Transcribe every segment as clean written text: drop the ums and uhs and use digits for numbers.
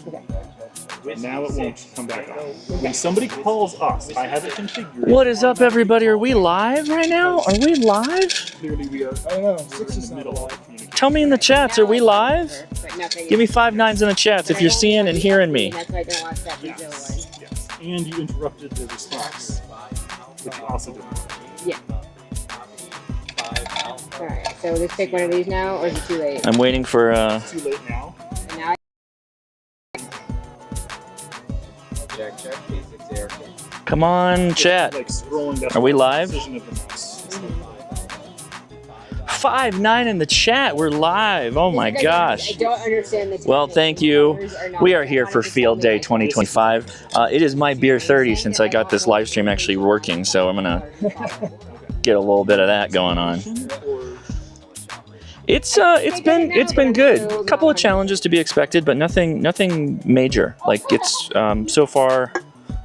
Okay. Now it won't come back on. When somebody calls us, I have it configured. What is up, everybody? Are we live right now? Are we live? Clearly we are. I don't know. We're in the middle of communication. Tell me in the chats, are we live? Give me 5 9s in the chats if you're seeing and hearing me. That's why I don't watch that video one. Yes. And you interrupted the response, which you also did. Yeah. Alright, so let's pick one of these now, or is it too late? I'm waiting for Too late now. And now Check, K6 ARK. come on, chat. Like scrolling down. Are we live? Precision of the mouse. 5 9 in the chat. We're live. Oh my gosh. I don't understand the Well, thank you. We are here for Field Day 2025. It is my beer 30 since I got this live stream actually working, so I'm gonna get a little bit of that going on. It's been good. A couple of challenges to be expected, but nothing major. Like it's so far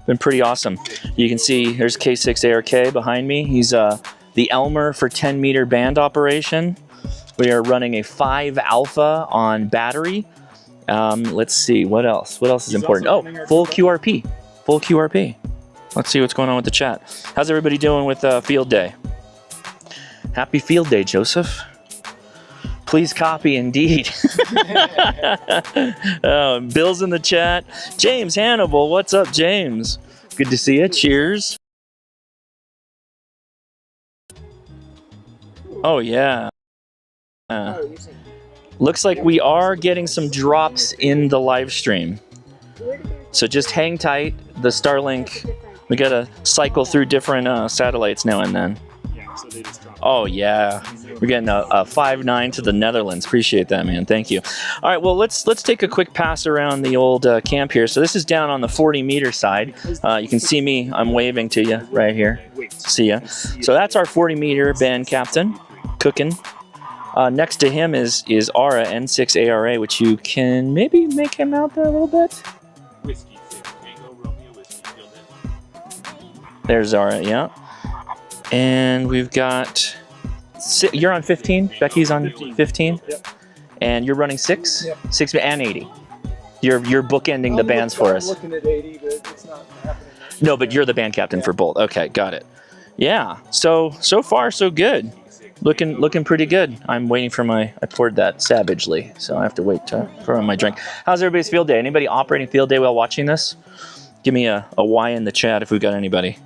been pretty awesome. You can see there's K6 ARK behind me. He's the Elmer for 10-meter band operation. We are running a 5 alpha on battery. Let's see what else. What else is important? Oh, full QRP. Full QRP. Let's see what's going on with the chat. How's everybody doing with Field Day? Happy Field Day, Joseph. Please copy, indeed. Bill's in the chat. James Hannibal, what's up, James? Good to see you. Cheers. Oh, yeah. Looks like we are getting some drops in the live stream. So just hang tight. The Starlink, we gotta cycle through different satellites now and then. Yeah, so they just dropped. Oh, yeah. We're getting a 5-9 to the Netherlands. Appreciate that, man. Thank you. All right, well, let's take a quick pass around the old camp here. So this is down on the 40-meter side. You can see me. I'm waving to you right here. See ya. So that's our 40-meter band captain, cooking. Next to him is Ara, N6 ARA, which you can maybe make him out there a little bit. Whiskey, Tango, Romeo, whiskey, Field Day. There's Ara, yeah. And we've got... You're on 15? Becky's on 15? Yep. And you're running 6? Yep. 6 and 80. You're bookending the bands for us. I'm looking at 80, but it's not happening. No, but you're the band captain for both. Okay, got it. Yeah. So far so good. Looking pretty good. I'm waiting for I poured that savagely, so I have to wait to pour on my drink. How's everybody's field day? Anybody operating field day while watching this? Give me a Y in the chat if we've got anybody.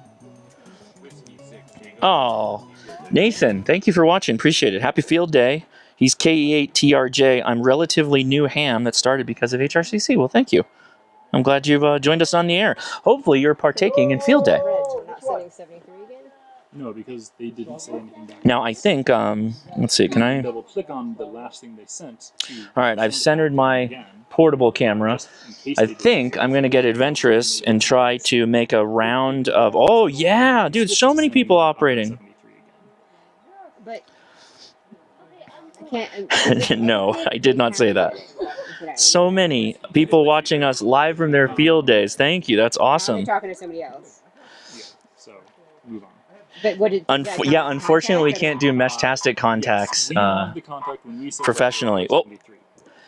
Oh, Nathan, thank you for watching. Appreciate it. Happy field day. He's KE8 TRJ. I'm relatively new ham that started because of HRCC. Well, thank you. I'm glad you've joined us on the air. Hopefully you're partaking in field day. we're not setting 73 again? No, because they didn't say anything back. Now, I think, let's see, can I? Double click on the last thing they sent. All right, I've centered my portable camera. I think I'm going to get adventurous and try to make a round of, oh yeah, dude, so many people operating. But I can't. No, I did not say that. So many people watching us live from their field days. Thank you, that's awesome. You're talking to somebody else. Yeah, so move on. But what did? Yeah, unfortunately, we can't do Meshtastic contacts professionally. Well,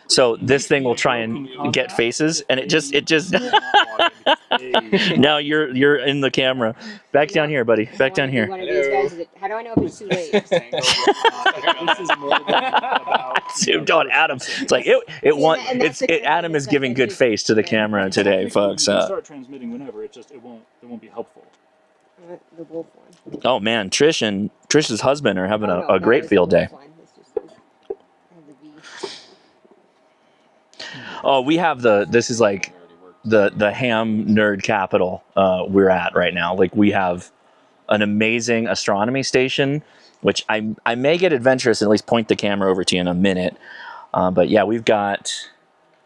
so this thing will try and get faces, and it just. Now you're in the camera. Back down here, buddy. Back down here. One of these guys, how do I know if it's too late? This is more about Zoomed on Adam. It's like Adam is giving good face to the camera today, folks. You can start transmitting whenever. It won't be helpful. The wolf one. Oh man, Trish's husband are having a great field day. Oh, we have this is like the ham nerd capital we're at right now. Like we have an amazing astronomy station, which I may get adventurous and at least point the camera over to you in a minute. But yeah, we got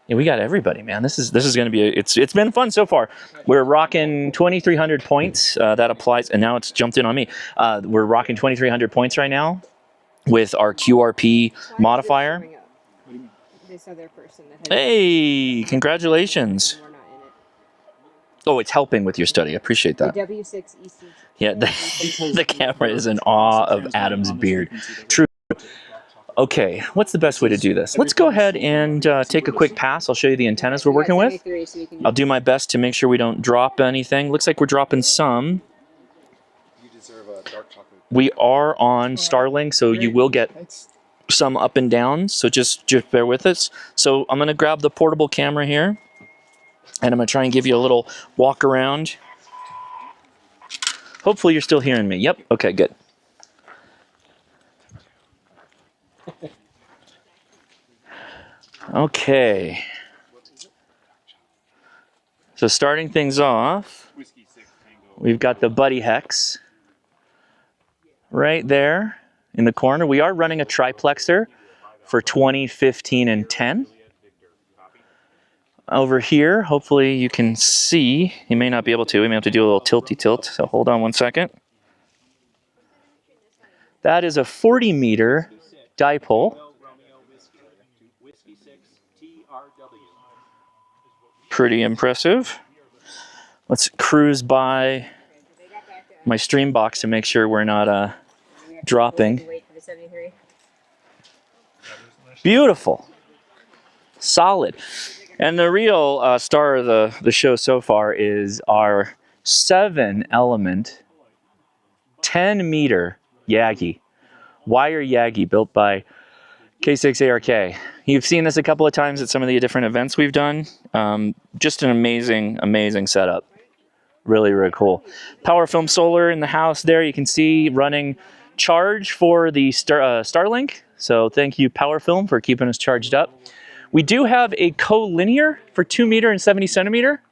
everybody, man. This is going to be it's been fun so far. We're rocking 2,300 points. That applies, and now it's jumped in on me. We're rocking 2,300 points right now with our QRP modifier. This other person that Hey, congratulations. we're not in it. Oh, it's helping with your study. I appreciate that. The W6 EC. Yeah, the camera is in awe of Adam's beard. True. Okay, what's the best way to do this? Let's go ahead and take a quick pass. I'll show you the antennas we're working with. 73, so we can I'll do my best to make sure we don't drop anything. Looks like we're dropping some. You deserve a dark chocolate. We are on Starlink, so you will get some up and downs, so just bear with us. So I'm going to grab the portable camera here, and I'm going to try and give you a little walk around. Hopefully you're still hearing me. Yep, okay, good. Okay. So starting things off, we've got the Buddy Hex right there in the corner. We are running a triplexer for 20, 15, and 10. Over here, hopefully you can see. You may not be able to. We may have to do a little tilty tilt. So hold on one second. That is a 40-meter dipole. Pretty impressive. Let's cruise by my stream box to make sure we're not dropping. wait for the 73. Beautiful. Solid. And the real star of the show so far is our 7-element, 10-meter Yagi. Wire Yagi built by K6ARK. You've seen this a couple of times at some of the different events we've done. Just an amazing, amazing setup. Really, really cool. Power Film Solar in the house there. You can see running charge for the Starlink. So thank you, Power Film, for keeping us charged up. We do have a collinear for 2 meter and 70 centimeter.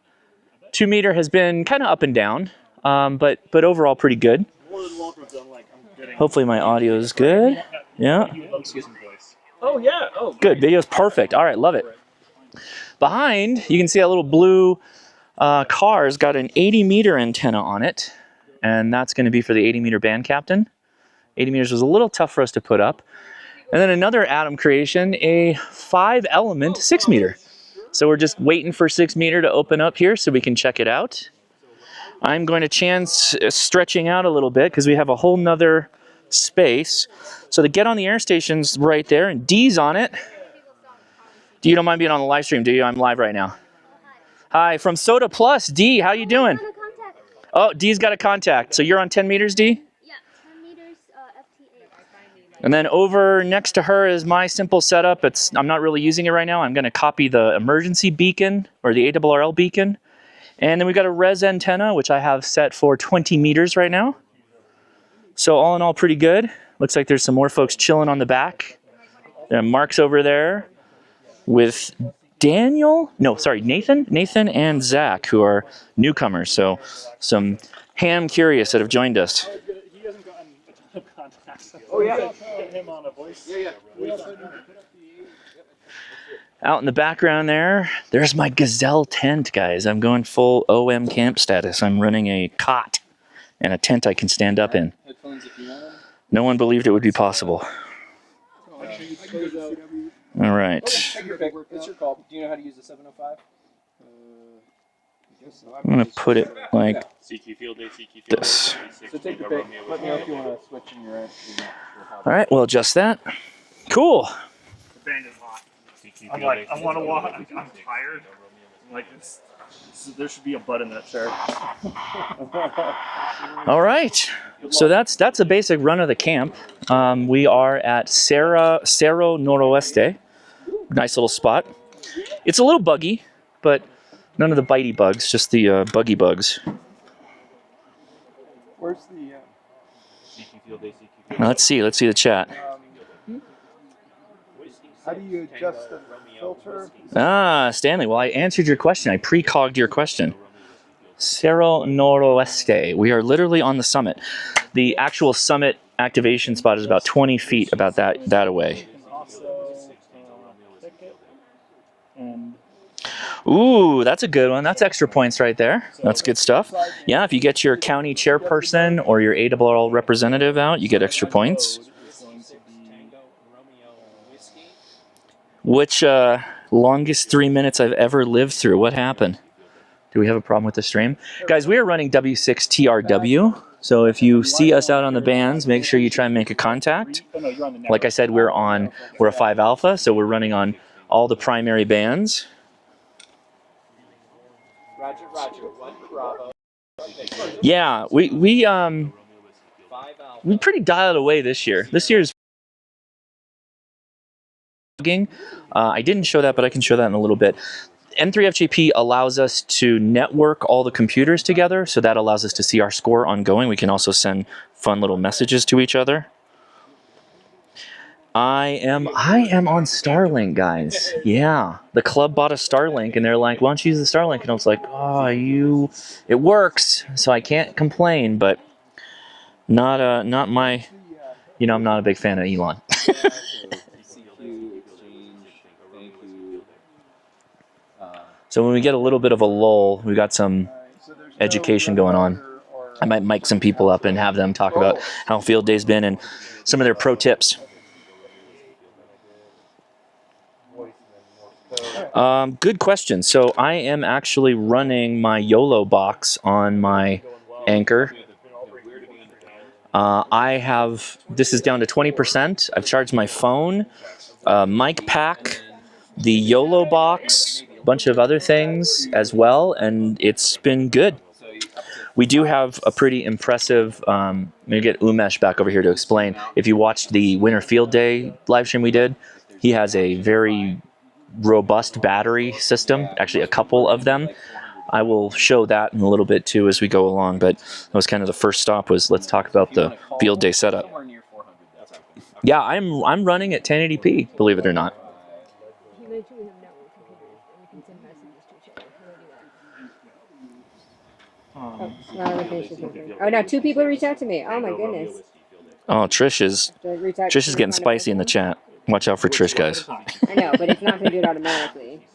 2 meter has been kind of up and down, but overall pretty good. Hopefully my audio is good. Yeah. Oh, yeah. Oh, Good. Video's perfect. All right, love it. Behind, you can see that little blue car's got an 80-meter antenna on it, and that's going to be for the 80-meter band captain. 80 meters was a little tough for us to put up. And then another Atom creation, a 5-element 6-meter. So we're just waiting for 6-meter to open up here so we can check it out. I'm going to chance stretching out a little bit because we have a whole nother space. So the Get on the Air station's right there, and D's on it. D, you don't mind being on the live stream, do you? I'm live right now. Hi, from Soda Plus. D, how you doing? Oh, D's got a contact. So you're on 10 meters, D? Yeah, 10 meters, FT8. And then over next to her is my simple setup. I'm not really using it right now. I'm going to copy the emergency beacon, or the ARRL beacon. And then we've got a res antenna, which I have set for 20 meters right now. So all in all, pretty good. Looks like there's some more folks chilling on the back. Mark's over there with Nathan and Zach, who are newcomers. So some ham curious that have joined us. He hasn't gotten a ton of contacts. Oh, yeah. Get him on a voice. Yeah. Out in the background there's my Gazelle tent, guys. I'm going full OM camp status. I'm running a cot and a tent I can stand up in. Headphones if you want them. No one believed it would be possible. All right. It's your call. Do you know how to use the 705? I'm going to put it like CQ field day, CQ field this. So take your pick. Let me know if you want to switch in your end. All right, we'll adjust that. Cool. The band is hot. I'm like, I want to walk. I'm tired. I'm like, there should be a butt in that chair. All right. So that's a basic run of the camp. We are at Cerro Noroeste. Nice little spot. It's a little buggy, but none of the bitey bugs, just the buggy bugs. Where's the... Now, let's see the chat. How do you adjust the filter? Stanley, well, I answered your question. I precogged your question. Cerro Noroeste. We are literally on the summit. The actual summit activation spot is about 20 feet, about that away. Ooh, that's a good one. That's extra points right there. That's good stuff. Yeah, if you get your county chairperson or your ARRL representative out, you get extra points. Which longest 3 minutes I've ever lived through? What happened? Do we have a problem with the stream? Guys, we are running W6TRW, So if you see us out on the bands, make sure you try and make a contact. Like I said, we're a 5 alpha, so we're running on all the primary bands. Roger, Roger. 1 Bravo. Yeah, we pretty dialed away this year. This year's I didn't show that, but I can show that in a little bit. N3FJP allows us to network all the computers together, so that allows us to see our score ongoing. We can also send fun little messages to each other. I am on Starlink, guys. Yeah, the club bought a Starlink, and they're like, "Why don't you use the Starlink?" And I was like, "Oh, it works, so I can't complain." But not my, I'm not a big fan of Elon. So when we get a little bit of a lull, we got some education going on. I might mic some people up and have them talk about how field day's been and some of their pro tips. Good question. So I am actually running my YOLO box on my Anchor. This is down to 20%. I've charged my phone, mic pack, the YOLO box, a bunch of other things as well, and it's been good. We do have a pretty impressive, let me get Umesh back over here to explain. If you watched the Winter Field Day live stream we did, he has a very robust battery system, actually a couple of them. I will show that in a little bit too as we go along, but that was kind of the first stop, was let's talk about the field day setup. Yeah, I'm running at 1080p, believe it or not. Oh, now 2 people reached out to me. Oh my goodness. Oh, Trish is getting spicy in the chat. Watch out for Trish, guys. I know, but it's not going to do it automatically.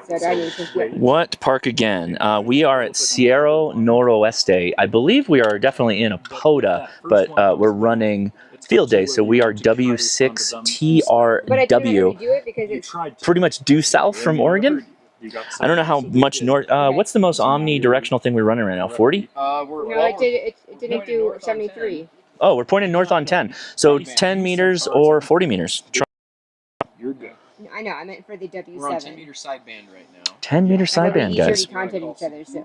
So do I need to What park again? We are at Cerro Noroeste. I believe we are definitely in Apoda, but we're running field day, so we are W6TRW. But I don't know how to do it because it's pretty much due south from Oregon. I don't know how much north. What's the most omnidirectional thing we're running right now? 40? No, it didn't do 73. Oh, we're pointing north on 10. So 10 meters or 40 meters. You're good. I know, I meant for the W7. We're on 10 meter sideband right now. 10 meter sideband, guys. We already contacted each other, so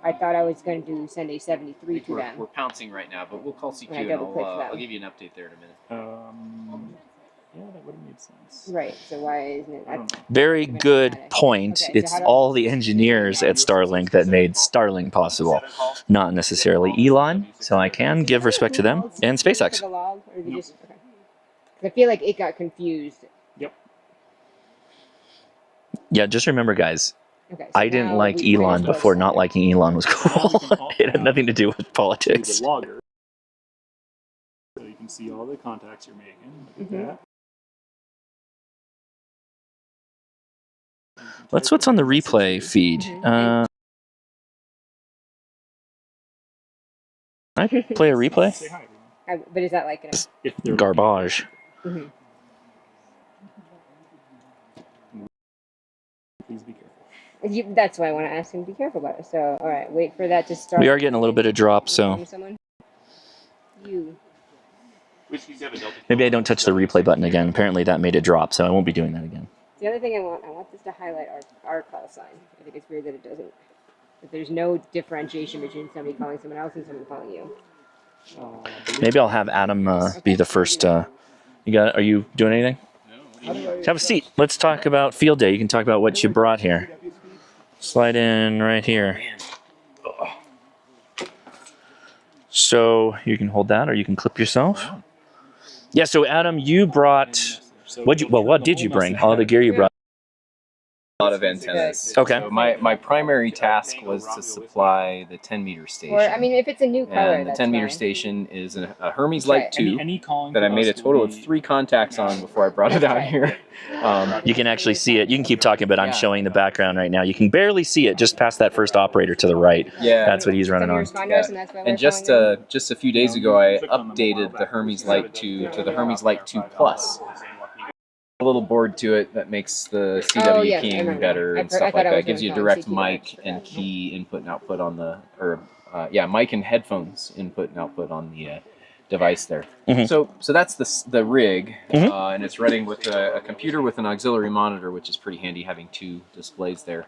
I thought I was going to send a 73 to them. We're pouncing right now, but we'll call CQ When I and double-click I'll them. give you an update there in a minute. Yeah, that would have made sense. Right, so why isn't it? Very good point. Okay, so It's how do- all the engineers at Starlink that made Starlink possible, not necessarily Elon. So I can give respect to them and SpaceX. For the log, or is it just, okay. 'Cause I feel like it got confused. Yeah, just remember, guys, Okay, so I didn't now like we Elon transfer before it. not liking Elon was cool. It had nothing to do with politics. The logger. So you can see all the contacts you're making. Look at that. Let's what's on the replay feed. Can I play a replay? Say hi. But is that like If they're Garbage. Mhm. Please be careful. That's why I want to ask him to be careful about it. So, all right, wait for that to start. We are getting a little bit of drop, so Someone? You. maybe I don't touch the replay button again. Apparently that made it drop, so I won't be doing that again. The other thing I want this to highlight our call sign. I think it's weird that it doesn't. That there's no differentiation between somebody calling someone else and someone calling you. Maybe I'll have Adam be the first. Are you doing anything? Have a seat. Let's talk about field day. You can talk about what you brought here. Slide in right here. So you can hold that, or you can clip yourself. Yeah. So Adam, you brought. What did you bring? All the gear you brought. A lot of antennas. Okay. So my primary task was to supply the 10 meter station. Or I mean, if it's a new color, and the that's 10 meter fine. station is a Hermes Right. Light 2 Any calling that I made a to us total will of be- 3 contacts on before I brought it out here. You can actually see it. You can keep talking, but I'm showing the background right now. You can barely see it just past that first operator to the right. Yeah. That's what he's running Some on. respond to us, and that's why we're And just calling them. just a few days ago, I updated the Hermes Light 2 to the Hermes Light 2 Plus. a little board to it that makes the CW Oh, yeah, I keying remember. better I and thought stuff I like was that. It gives you a doing direct CQ mic and key input and output on the, mic and headphones input and output on the device there. Mhm. So that's the rig, Mhm. and it's running with a computer with an auxiliary monitor, which is pretty handy having two displays there.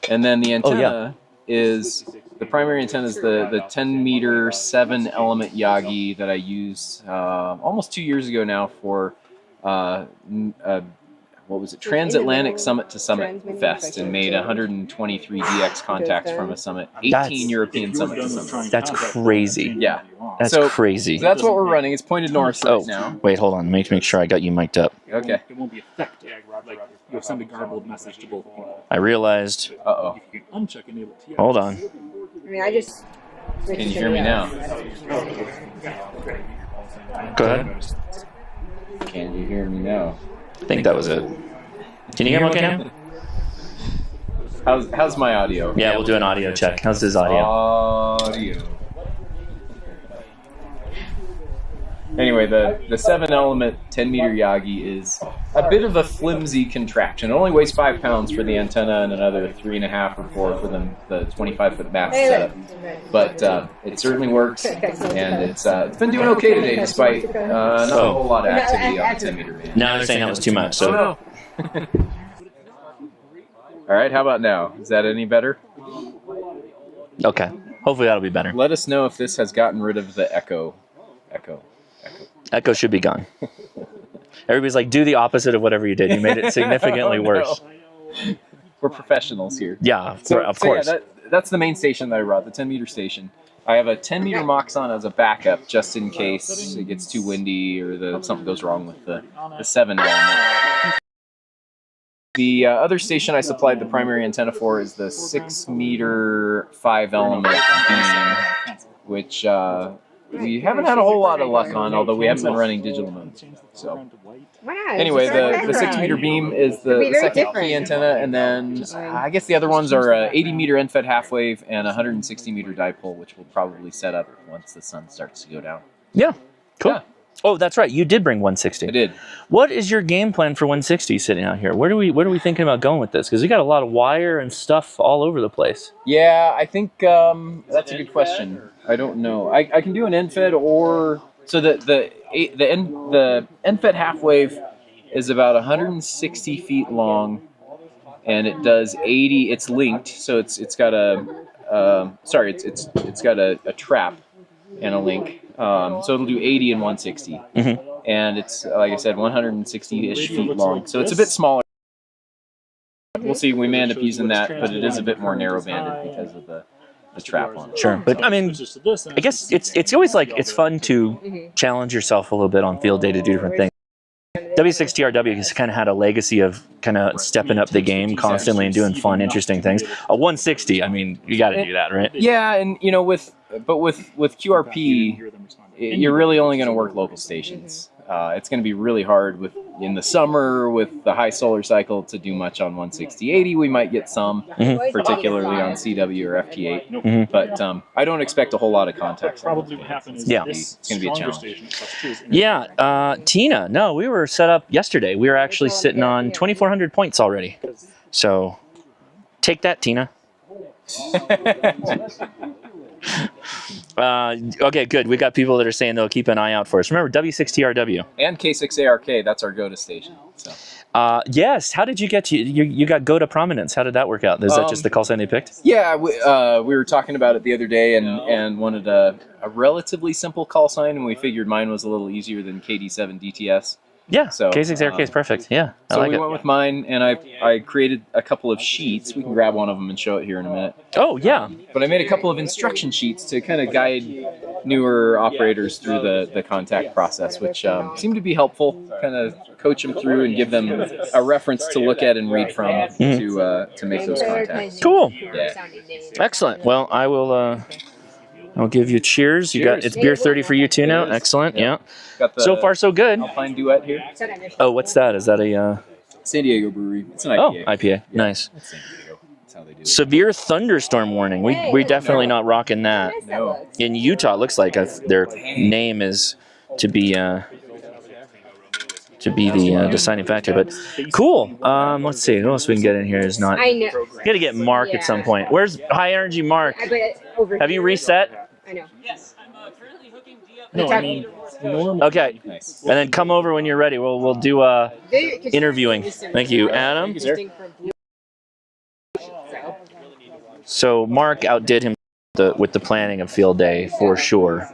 And then the antenna is the primary antenna is the 10 meter 7 element Yagi that I used almost 2 years ago now for what was it, Transatlantic Summit to Summit Fest, and made 123 DX contacts from a summit, 18 That's- European Summit to Summit. That's crazy. Yeah. That's So- crazy. So that's what we're running. It's pointed north right Oh, now. wait, hold on. Make sure I got you mic'd up. Okay. It won't be effective. Like you'll send a garbled message to both people. I realized. Uh-oh. If you can uncheck enable TX. Hold on. I mean, I just. Can you hear me now? Go ahead. Can you hear me now? I think that was it. Can you hear me okay now? How's my audio? Yeah, we'll do an audio check. How's his audio? Audio. Anyway, the 7 element 10 meter Yagi is a bit of a flimsy contraption. It only weighs 5 pounds for the antenna and another 3.5 or 4 for the 25-foot mast setup. But it certainly works, and it's been doing okay today despite not a whole lot of activity on the 10 meter band. Now they're saying that was too much. So Oh, no. All right, how about now? Is that any better? okay. Hopefully that'll be better. Let us know if this has gotten rid of the echo. Echo should be gone. Everybody's like, do the opposite of whatever you did. You made it significantly No. worse. We're professionals here. Yeah, of course. Yeah, that's the main station that I brought, the 10 meter station. I have a 10 meter Moxon as a backup just in case it gets too windy or something goes wrong with the 7 element. The other station I supplied the primary antenna for is the 6 meter 5 element beam, which we haven't had a whole lot of luck on, although we haven't been running digital mode. So anyway, the 6 meter beam is the second key antenna, and then I guess the other ones are 80 meter end-fed half wave and 160 meter dipole, which we'll probably set up once the sun starts to go down. Yeah, cool. Yeah. Oh, that's right. You did bring 160. I did. What is your game plan for 160 sitting out here? What are we thinking about going with this? Because we got a lot of wire and stuff all over the place. Yeah, I think that's a good question. I don't know. I can do an end-fed or so the end-fed half wave is about 160 feet long, and it does 80. It's linked, so it's got it's got a trap and a link. So it'll do 80 and 160, and it's like I said, 160-ish feet long. So it's a bit smaller. We'll see. We may end up using that, but it is a bit more narrow-banded because of the trap on it. Sure, but I mean, I guess it's always like it's fun to challenge yourself a little bit on field day to do different things. W6TRW has kind of had a legacy of kind of stepping up the game constantly and doing fun, interesting things. A 160, I mean, you got to do that, right? Yeah, and you know, with QRP, you're really only going to work local stations. It's going to be really hard in the summer with the high solar cycle to do much on 160/80. We might get some, particularly on CW or FT8, but I don't expect a whole lot of contacts. Probably what happens is Yeah. this It's gonna be a stronger challenge. station plus two is Yeah, Tina, no, we were set up yesterday. We were actually sitting on 2,400 points already. So take that, Tina. Okay, good. We got people that are saying they'll keep an eye out for us. Remember, W6TRW. And K6ARK, that's our go-to station. So. Yes. How did you get to you got go to prominence? How did that work out? Is that just the call sign they picked? Yeah, we were talking about it the other day and wanted a relatively simple call sign, and we figured mine was a little easier than KD7 DTS. Yeah. So, K6ARK is perfect. Yeah. I So like we it. went with mine, and I created a couple of sheets. We can grab one of them and show it here in a minute. Oh yeah. But I made a couple of instruction sheets to kind of guide newer operators through the contact process, which seemed to be helpful. Kind of coach them through and give them a reference to look at and read from to make those contacts. Cool. Yeah. Excellent. Well, I will. I'll give you cheers. You got it's beer 30 for you too now. Excellent. Yeah. Got the So far so good. Alpine Duet here. Oh, what's that? Is that a San Diego Brewery. It's an oh IPA. IPA? Nice. It's San Diego. That's how they do it. Severe thunderstorm warning. We definitely not rocking that. No. In Utah, it looks like their name is to be to be the deciding factor. But cool. Let's see. Who else we can get in here is not. I know. We got to get Mark at some point. Where's high energy Mark? Have you reset? I know. No, I mean, Okay. Nice. And then come over when you're ready. We'll do interviewing. Thank you, Adam. So Mark outdid him with the planning of field day for sure.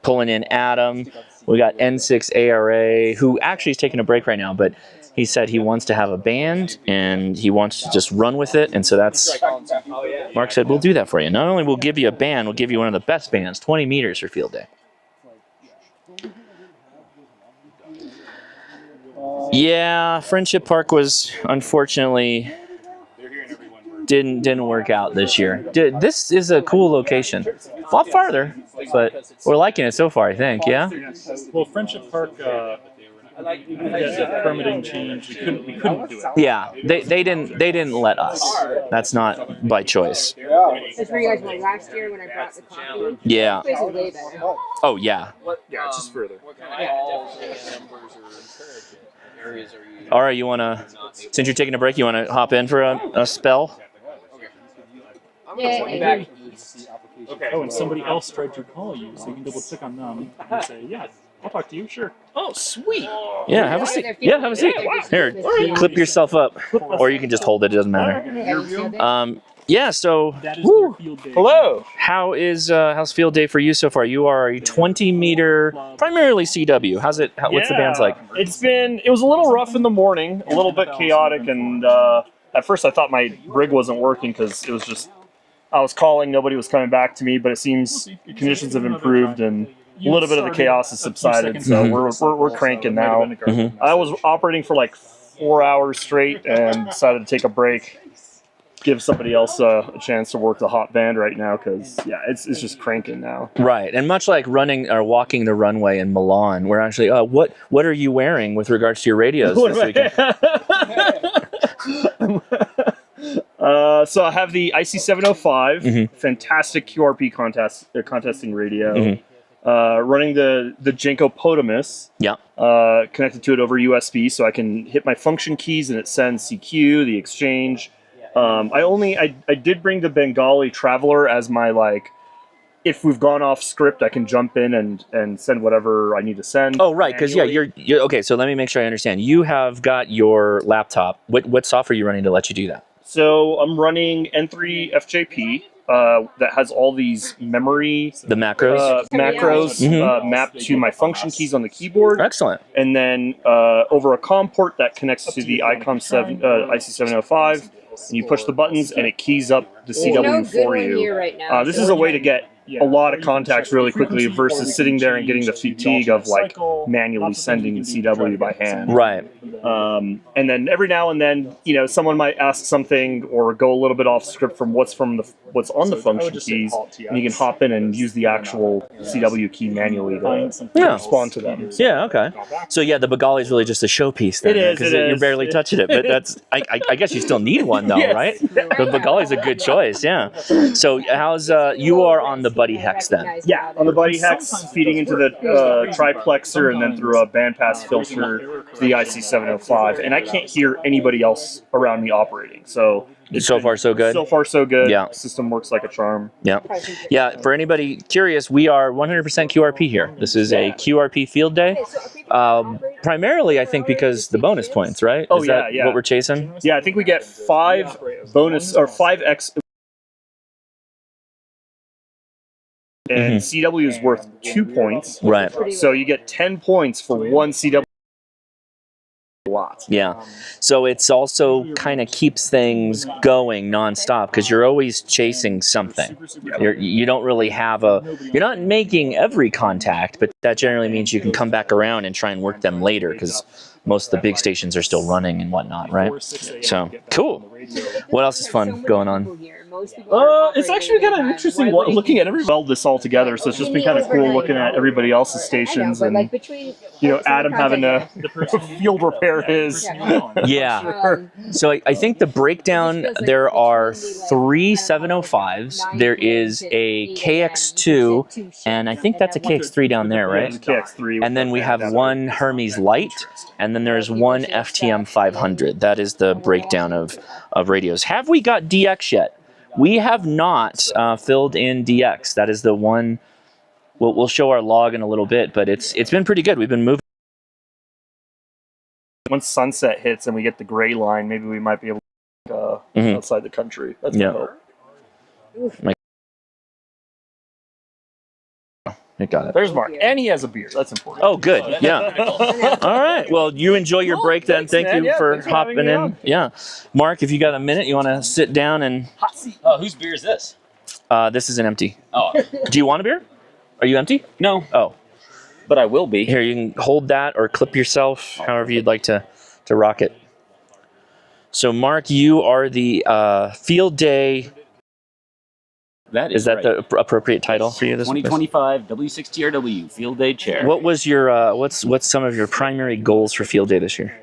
Pulling in Adam. We got N6 ARA, who actually is taking a break right now, but he said he wants to have a band and he wants to just run with it. And so that's, Mark said, we'll do that for you. Not only will give you a band, we'll give you one of the best bands, 20 meters for field day. Yeah, Friendship Park was unfortunately didn't work out this year. This is a cool location. A lot farther, but we're liking it so far, I think. Yeah. well, Friendship Park, we had a permitting change. We couldn't do it. Yeah, they didn't let us. That's not by choice. That's where you guys went last year when I brought the coffee. Yeah. This place is way better. Oh yeah. Yeah, it's just further. All right, you wanna? Since you're taking a break, you wanna hop in for a spell? Yeah. Oh, and somebody else tried to call you, so you can double click on them and say, yeah, I'll talk to you, sure. Oh, sweet. Yeah, have a seat. Yeah, have a seat. Here, clip yourself up, or you can just hold it. It doesn't matter. Yeah. So, That is your field day. hello. How's field day for you so far? You are a 20-meter, primarily CW. What's the band's like? It was a little rough in the morning, a little bit chaotic, and at first I thought my rig wasn't working because it was just, I was calling, nobody was coming back to me, but it seems conditions have improved and a little bit of the chaos has subsided, so we're cranking now. I was operating for like 4 hours straight and decided to take a break, give somebody else a chance to work the hot band right now because, yeah, it's just cranking now. Right, and much like running or walking the runway in Milan, we're actually, what are you wearing with regards to your radios this weekend? So I have the IC705, fantastic QRP contesting radio. Running the Jenko Potamus. Yeah. Connected to it over USB, so I can hit my function keys and it sends CQ, the exchange. I did bring the Bengali Traveler as my if we've gone off script, I can jump in and send whatever I need to send. Oh, right, because yeah, you're okay. So let me make sure I understand. You have got your laptop. What software are you running to let you do that? So I'm running N3 FJP that has all these memory The macros. mapped to my function keys on the keyboard. Excellent. And then over a COM port that connects to the IC705, and you push the buttons and it keys up the CW for you. Here right now. This is a way to get a lot of contacts really quickly versus sitting there and getting the fatigue of manually sending the CW by hand. Right. And then every now and then, someone might ask something or go a little bit off script from what's on the function keys, and you can hop in and use the actual CW key manually to respond to them. Yeah. Okay. So yeah, the Bengali is really just a showpiece then. It is. Because you're barely touching it, but that's. I guess you still need one though, Yes. right? The Bengali is a good choice. Yeah. So how's you are on the Buddy Hex then? Yeah, on the Buddy Hex, feeding into the triplexer and then through a bandpass filter to the IC705. And I can't hear anybody else around me operating. So Far, so good? So far, so good. Yeah. The system works like a charm. Yeah. Yeah, for anybody curious, we are 100% QRP here. This is a QRP field day. Primarily, I think, because the bonus points, right? Oh, is that yeah. what we're chasing? Yeah, I think we get 5 bonus, or 5x. And CW is worth 2 points. Right. So you get 10 points for 1 CW. Lot. Yeah. So it's also kind of keeps things going nonstop because you're always chasing something. You don't really have you're not making every contact, but that generally means you can come back around and try and work them later because most of the big stations are still running and whatnot, right? So, cool. What else is fun going on? most people are It's actually kind of interesting looking at everybody weld this all together. So it's just been kind of cool looking at everybody else's stations and Adam having to field repair his. Yeah. So I think the breakdown, there are 3 705s. There is a KX2, and I think that's a KX3 down there, right? KX3. And then we have one Hermes Light, and then there's one FTM 500. That is the breakdown of radios. Have we got DX yet? We have not filled in DX. That is the one. We'll show our log in a little bit, but it's been pretty good. We've been moving. Once sunset hits and we get the gray line, maybe we might be able to go outside the country. That's my hope. I got it. There's Mark, and he has a beard. That's important. Oh, good. Yeah. All right. Well, you enjoy your break then. Thanks, Thank man. you Yeah, for thanks for having hopping me in. on. Yeah. Mark, if you got a minute, you want to sit down and. Hot seat. Oh, whose beer is this? This is an empty. Oh, Do you want a beer? Are you empty? no, Oh, but I will be. here, you can hold that or clip yourself, however you'd like to rock it. So, Mark, you are the field day. That Is that right. the appropriate title for you? This 2025 W6TRW Field Day Chair. What was your what's some of your primary goals for field day this year?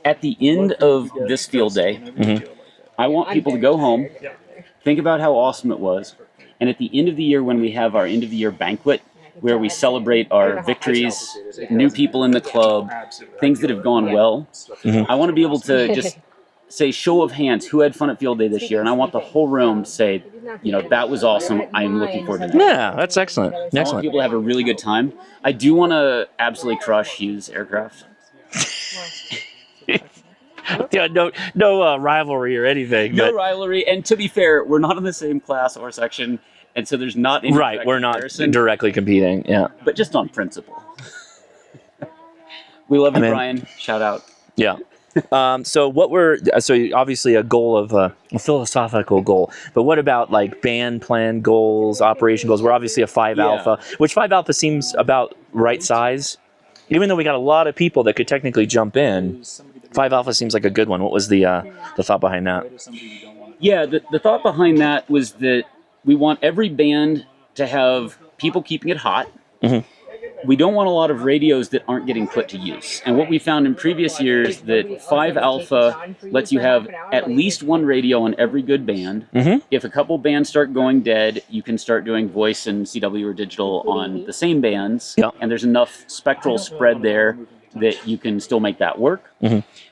At the end of this field day, I want people to go home, think about how awesome it was, and at the end of the year when we have our end of the year banquet, where we celebrate our victories, new people in the club, things that have gone well, I want to be able to just say, show of hands, who had fun at field day this year, and I want the whole room to say, that was awesome. I am looking forward to that. Yeah, that's excellent. I want Excellent. people to have a really good time. I do want to absolutely crush Hughes aircraft. Yeah, no rivalry or anything. No But, rivalry, and to be fair, we're not in the same class or section, and so there's not any right, direct we're not comparison, directly competing. Yeah. but just on principle. We love you, I mean- Brian. Shout out. Yeah. So obviously a goal of a philosophical goal, but what about like band plan goals, operation goals? We're obviously a 5 alpha, which 5 alpha seems about right size. Even though we got a lot of people that could technically jump in, 5 alpha seems like a good one. What was the thought behind that? Yeah, the thought behind that was that we want every band to have people keeping it hot. We don't want a lot of radios that aren't getting put to use. And what we found in previous years that 5 alpha lets you have at least one radio on every good band. If a couple bands start going dead, you can start doing voice and CW or digital on the same bands. And there's enough spectral spread there that you can still make that work.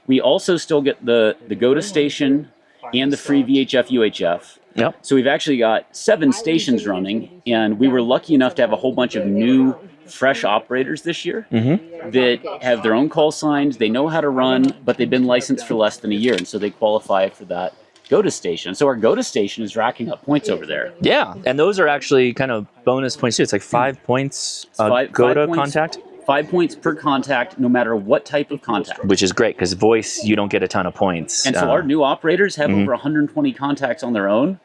We also still get the go-to station and the free VHF UHF. So we've actually got 7 stations running, and we were lucky enough to have a whole bunch of new fresh operators this year that have their own call signs. They know how to run, but they've been licensed for less than a year, and so they qualify for that go-to station. So our go-to station is racking up points over there. Yeah, and those are actually kind of bonus points too. It's like 5 points go-to contact. 5 points per contact, no matter what type of contact. Which is great, because voice, you don't get a ton of points. And so our new operators have over 120 contacts on their own.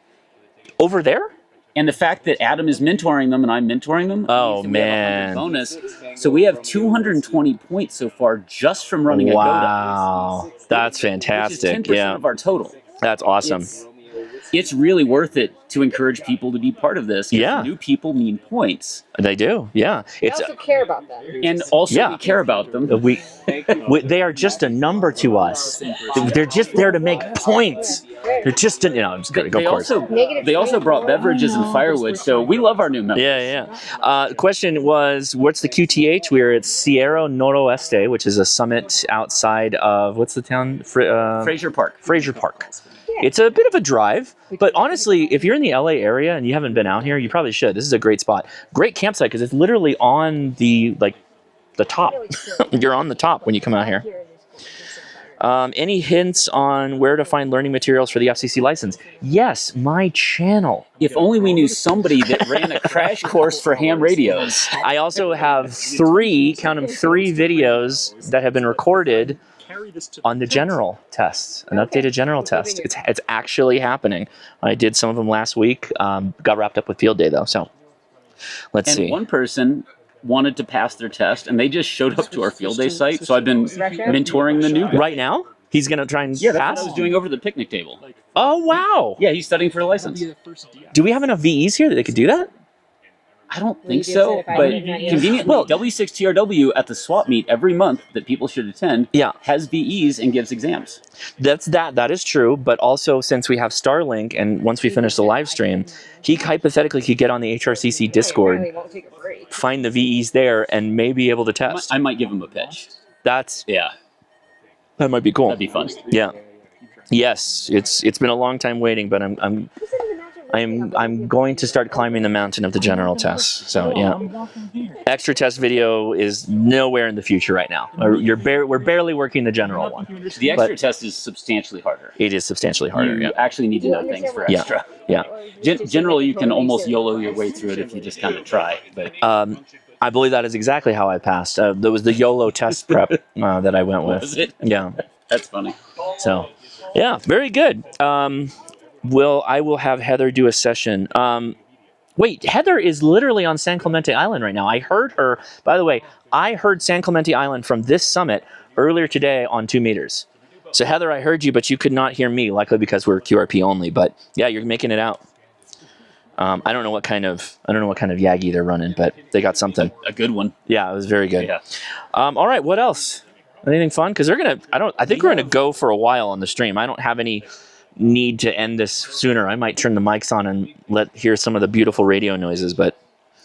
Over there? And the fact that Adam is mentoring them and I'm mentoring them, Oh, means that we have man. 100 bonus. So we have 220 points so far just from running a Wow, that's GOTA, which is fantastic. 10% Yeah, of our total. that's awesome. It's really worth it to encourage people to be part of this. 'Cause Yeah. new people mean points. They do. Yeah, I it's also care about them. And also Yeah. we care about them. we they are just a number to us. They're just there to make points. They're just I'm just gonna go They course. also brought beverages and firewood, so we love our new members. Yeah. Question was, what's the QTH? We're at Sierra Noroeste, which is a summit outside of, what's the town? Fraser Park. Fraser Park. It's a bit of a drive, but honestly, if you're in the LA area and you haven't been out here, you probably should. This is a great spot. Great campsite because it's literally on the top. You're on the top when you come out here. Any hints on where to find learning materials for the FCC license? Yes, my channel. If only we knew somebody that ran a crash course for ham radios. I also have 3 videos that have been recorded on the general test, an updated general test. It's actually happening. I did some of them last week. Got wrapped up with field day though, so let's see. And one person wanted to pass their test, and they just showed up to our field day site. So I've been mentoring the new guy. Right now? He's gonna try and Yeah, that's pass. what I was doing over the picnic table. Oh wow! Yeah, he's studying for a license. Do we have enough VEs here that they could do that? I don't Well, you think just so, said if I but didn't use- conveniently, Well- W6TRW at the swap meet every month that people should attend Yeah. has VEs and gives exams. That is true, but also since we have Starlink, and once we finish the live stream, he hypothetically could get on the HRCC Discord, Apparently won't take a break. find the VEs there, and may be able to test. I might give him a pitch. That Yeah, might be cool. that'd be fun. Yeah. Yes, it's been a long time waiting, but I'm going to start climbing the mountain of the general tests. So yeah, extra test video is nowhere in the future right now. We're barely working the general one. The extra But- test is substantially harder. It is substantially harder. You Yeah. actually need to Do you know things for understand extra. Yeah. Generally, you can almost YOLO your way through it if you just kind of try. But I believe that is exactly how I passed. There was the YOLO test prep that I went with. was it? Yeah. That's funny. So, yeah, very good. I will have Heather do a session. Wait, Heather is literally on San Clemente Island right now. I heard her. By the way, I heard San Clemente Island from this summit earlier today on 2 meters. So Heather, I heard you, but you could not hear me, likely because we're QRP only. But yeah, you're making it out. I don't know what kind of Yagi they're running, but they got something. A good one. Yeah, it was very good. Yeah. All right, what else? Anything fun? Because they're gonna. I think we're gonna go for a while on the stream. I don't have any need to end this sooner. I might turn the mics on and hear some of the beautiful radio noises. But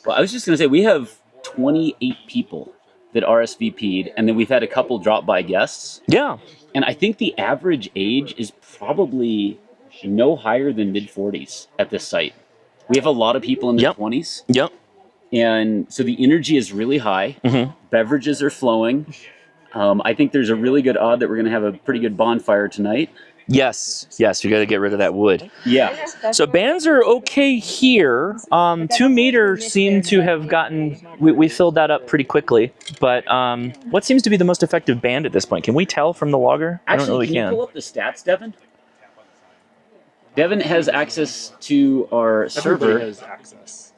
Well, I was just going to say, we have 28 people that RSVP'd, and then we've had a couple drop-by guests. yeah, And I think the average age is probably no higher than mid-40s at this site. We have a lot of people in their Yep. 20s, yep. and so the energy is really high. Mhm. Beverages are flowing. I think there's a really good odd that we're going to have a pretty good bonfire tonight. Yes. We got to get rid of that wood. Yeah. So bands are okay here. 2 meter seem to have gotten. We filled that up pretty quickly. But what seems to be the most effective band at this point? Can we tell from the logger? I don't know Actually, if we can you can. pull up the stats, Devin? Devin has access to our server. Everybody has access.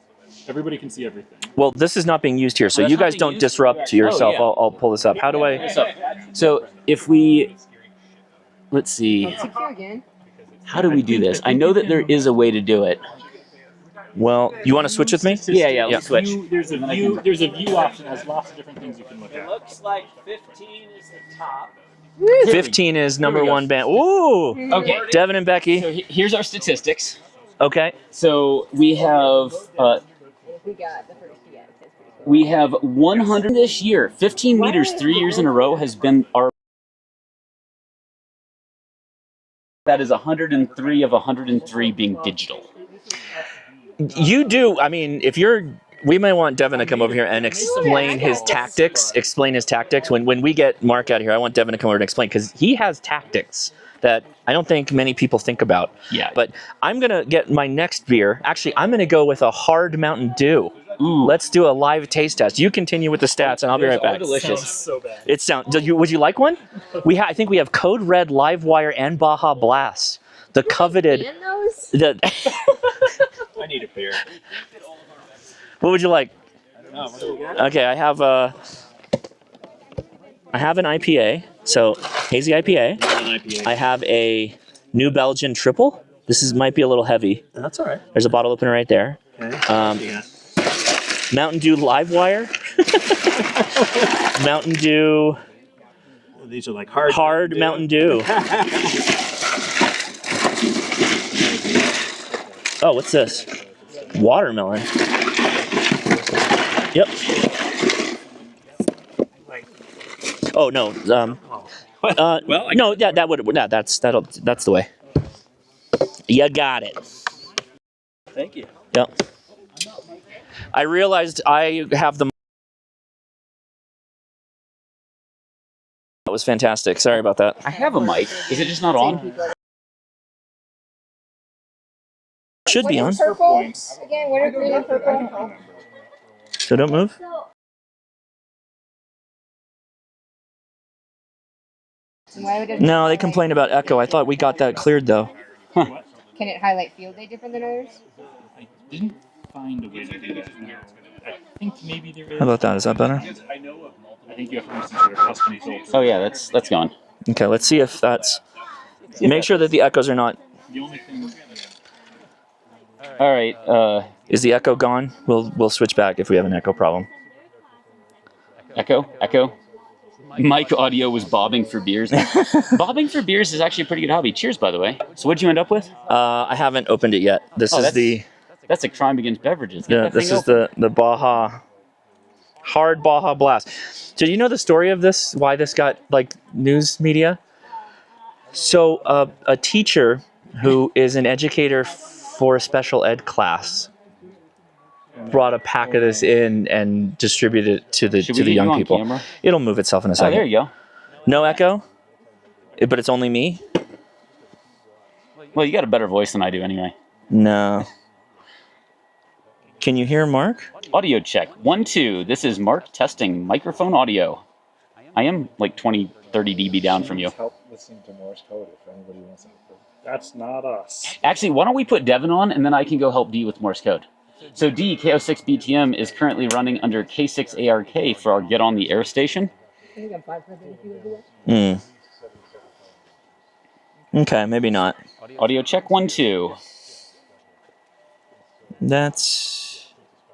Everybody can see everything. Well, this is not being used here, so That's you not guys being don't used? disrupt yourself. Oh, yeah. I'll pull this up. How do I? So if we, let's see, Secure again. how do we do this? I know that there is a way to do it. Well, you want to switch with me? Yeah, let's switch. There's a view option that has lots of different things you can look at. Looks like 15 is the top. 15 is number Here we go. one band. Ooh! Okay, Devin and Becky. so here's our statistics. Okay. So we have We got the first, yeah, that's pretty cool. we have 100 this year. 15 meters 3 years in a row has been our. That is 103 of 103 being digital. You do. I mean, if you're. We might want Devin to come over here and explain his tactics. When we get Mark out of here, I want Devin to come over and explain because he has tactics that I don't think many people think about. Yeah. But I'm going to get my next beer. Actually, I'm going to go with a hard Mountain Dew. Ooh. Let's do a live taste test. You continue with the stats, and I'll be right back. Delicious. So bad. It sounds. Would you like one? I think we have Code Red, Livewire, and Baja Blast. The coveted. And those? I need a beer. What would you like? No, what do we got? Okay, I have an IPA, so hazy IPA. An IPA. I have a New Belgian triple. Might be a little heavy. That's all right. There's a bottle opener right there. Okay. Yeah. Mountain Dew Livewire. Mountain Dew These are like Hard Mountain Dew. Oh, what's this? Watermelon. Yep. Oh no. No. Yeah, that would. Yeah, that's the way. You got it. Thank you. Yep. I realized I have the. That was fantastic. Sorry about that. I have a mic. Is it just not on? Should be What on. is purple? Again, what are green and purple? So don't move. Why would it No, they complained about echo. I thought we got that cleared though. Can it highlight field day different than others? I didn't find a way to do that. No. I think maybe there is. How about that? Is that better? I think you have to listen to their custom filter. Oh yeah, that's gone. Okay, let's see if that's. Make sure that the echoes are not. All right. Is the echo gone? We'll switch back if we have an echo problem. Echo. Mic audio was bobbing for beers. Bobbing for beers is actually a pretty good hobby. Cheers, by the way. So what'd you end up with? I haven't opened it yet. This is the. That's a crime against beverages. Yeah, this is the Baja. Hard Baja Blast. So do you know the story of this? Why this got like news media? So a teacher who is an educator for a special ed class brought a pack of this in and distributed it to the young people. Camera? It'll move itself in a Oh, second. there you go. No echo, but it's only me. Well, you got a better voice than I do anyway. No. Can you hear Mark? Audio check. 1, 2. This is Mark testing microphone audio. I am like 20, 30 dB down from you. Help listening to Morse code if anybody wants to. That's not us. Actually, why don't we put Devin on, and then I can go help D with Morse code. So D, K06BTM, is currently running under K6ARK for our Get on the Air station. I think I'm fine for that if you would do it. Okay, maybe not. Audio check. 1, 2. That's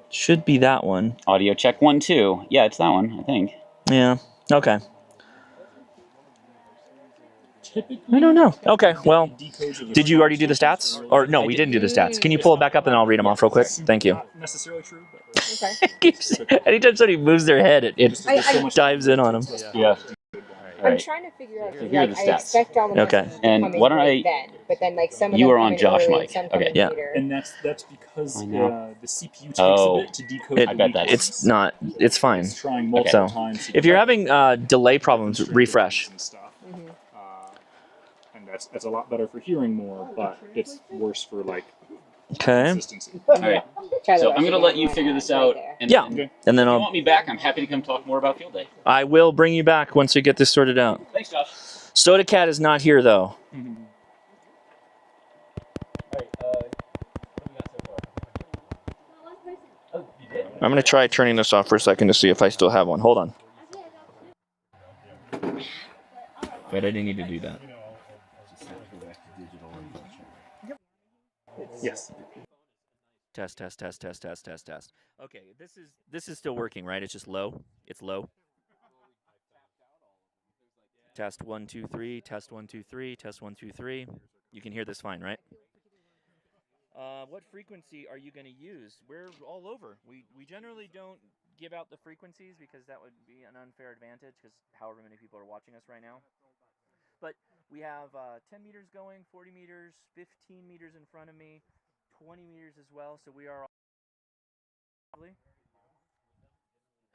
should be that one. Audio check. 1, 2. Yeah, it's that one, I think. Yeah. Okay. I don't know. Okay, well, did you already do the stats? Or no, we didn't do the stats. Can you pull it back up and I'll read them off real quick? Thank you. Not necessarily true, Okay. Anytime somebody moves their head, it I- dives in on them. Yeah. I'm trying to figure out. So here are Like, the I stats. expect all the Okay. messages to And come in why don't right I- then, but then like some of You them are come on in Josh early mic. and some come Okay. in Yeah. later. and that's because I know. the CPU takes Oh. a bit to decode. It- the I bet weak that's- ones. It's not. It's fine. It's trying Okay. multiple So, times. if you're having delay problems, refresh. And stuff. Mhm. And that's a lot better for hearing more, but it's worse for like Okay. consistency. All right. Try the So rest I'm going to again. let you figure this out. Right there. And Yeah. then if And then you I'll. want me back, I'm happy to come talk more about Field Day. I will bring you back once we get this sorted out. Thanks, Josh. Soda Cat is not here though. I'm gonna try turning this off for a second to see if I still have one. Hold on. Wait, I didn't need to do that. Yes. Test. Okay, this is still working, right? It's just low. It's low. Test 1 2 3. Test 1 2 3. Test 1 2 3. You can hear this fine, right? What frequency are you going to use? We're all over. We generally don't give out the frequencies because that would be an unfair advantage because however many people are watching us right now. But we have 10 meters going, 40 meters, 15 meters in front of me, 20 meters as well. So we are.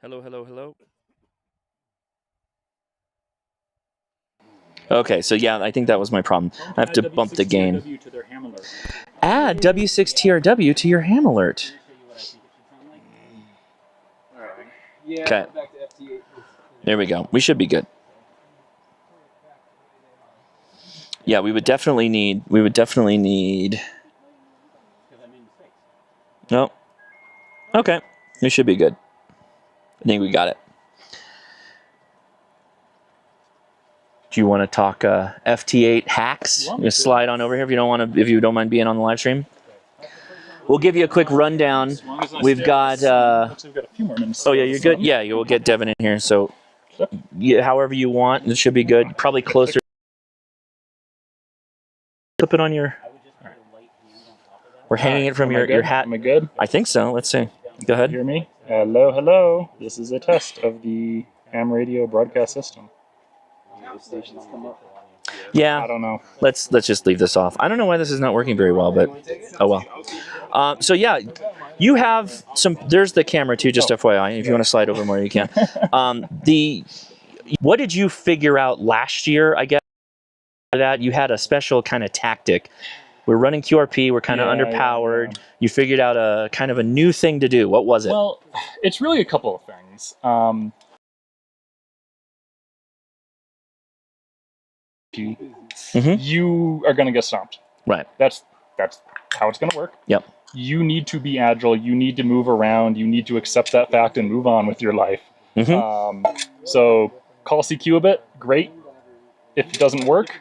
Hello. Okay, so yeah, I think that was my problem. I have to bump the gain. To their ham alert. Add W6TRW to your ham alert. Yeah. Okay. Back to FT8. There we go. We should be good. Yeah, we would definitely need. No. Okay, we should be good. I think we got it. Do you want to talk FT8 hacks? You slide on over here if you don't mind being on the live stream. We'll give you a quick rundown. We've got. Looks like we've got a few more minutes. Oh yeah, you're good. Yeah, you will get Devin in here. So, yeah, however you want, it should be good. Probably closer. Clip it on your. We're hanging it from your hat. Am I good? I think so. Let's see. Go ahead. Hear me? Hello. This is a test of the ham radio broadcast system. Yeah. I don't know. Let's just leave this off. I don't know why this is not working very well, but oh well. So yeah, you have some. There's the camera too. Just FYI, if you want to slide over more, you can. What did you figure out last year? I guess that you had a special kind of tactic. We're running QRP. We're kind of underpowered. Yeah. You figured out a kind of a new thing to do. What was it? Well, it's really a couple of things. You are going to get stumped. Right. That's how it's going to work. Yep. You need to be agile. You need to move around. You need to accept that fact and move on with your life. Mm-hmm. So call CQ a bit, great. If it doesn't work,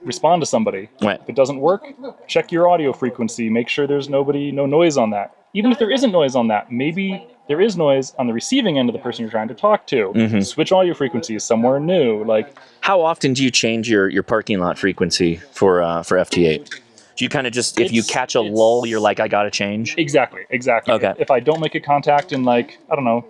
respond to somebody. Right. If it doesn't work, check your audio frequency. Make sure there's no noise on that. Even if there isn't noise on that, maybe there is noise on the receiving end of the person you're trying to talk to. Mm-hmm. Switch audio frequencies somewhere new. Like, how often do you change your parking lot frequency for FT8? Do you kind of just, if you catch a lull, you're like, I gotta change? Exactly. Okay. If I don't make a contact in, like, I don't know,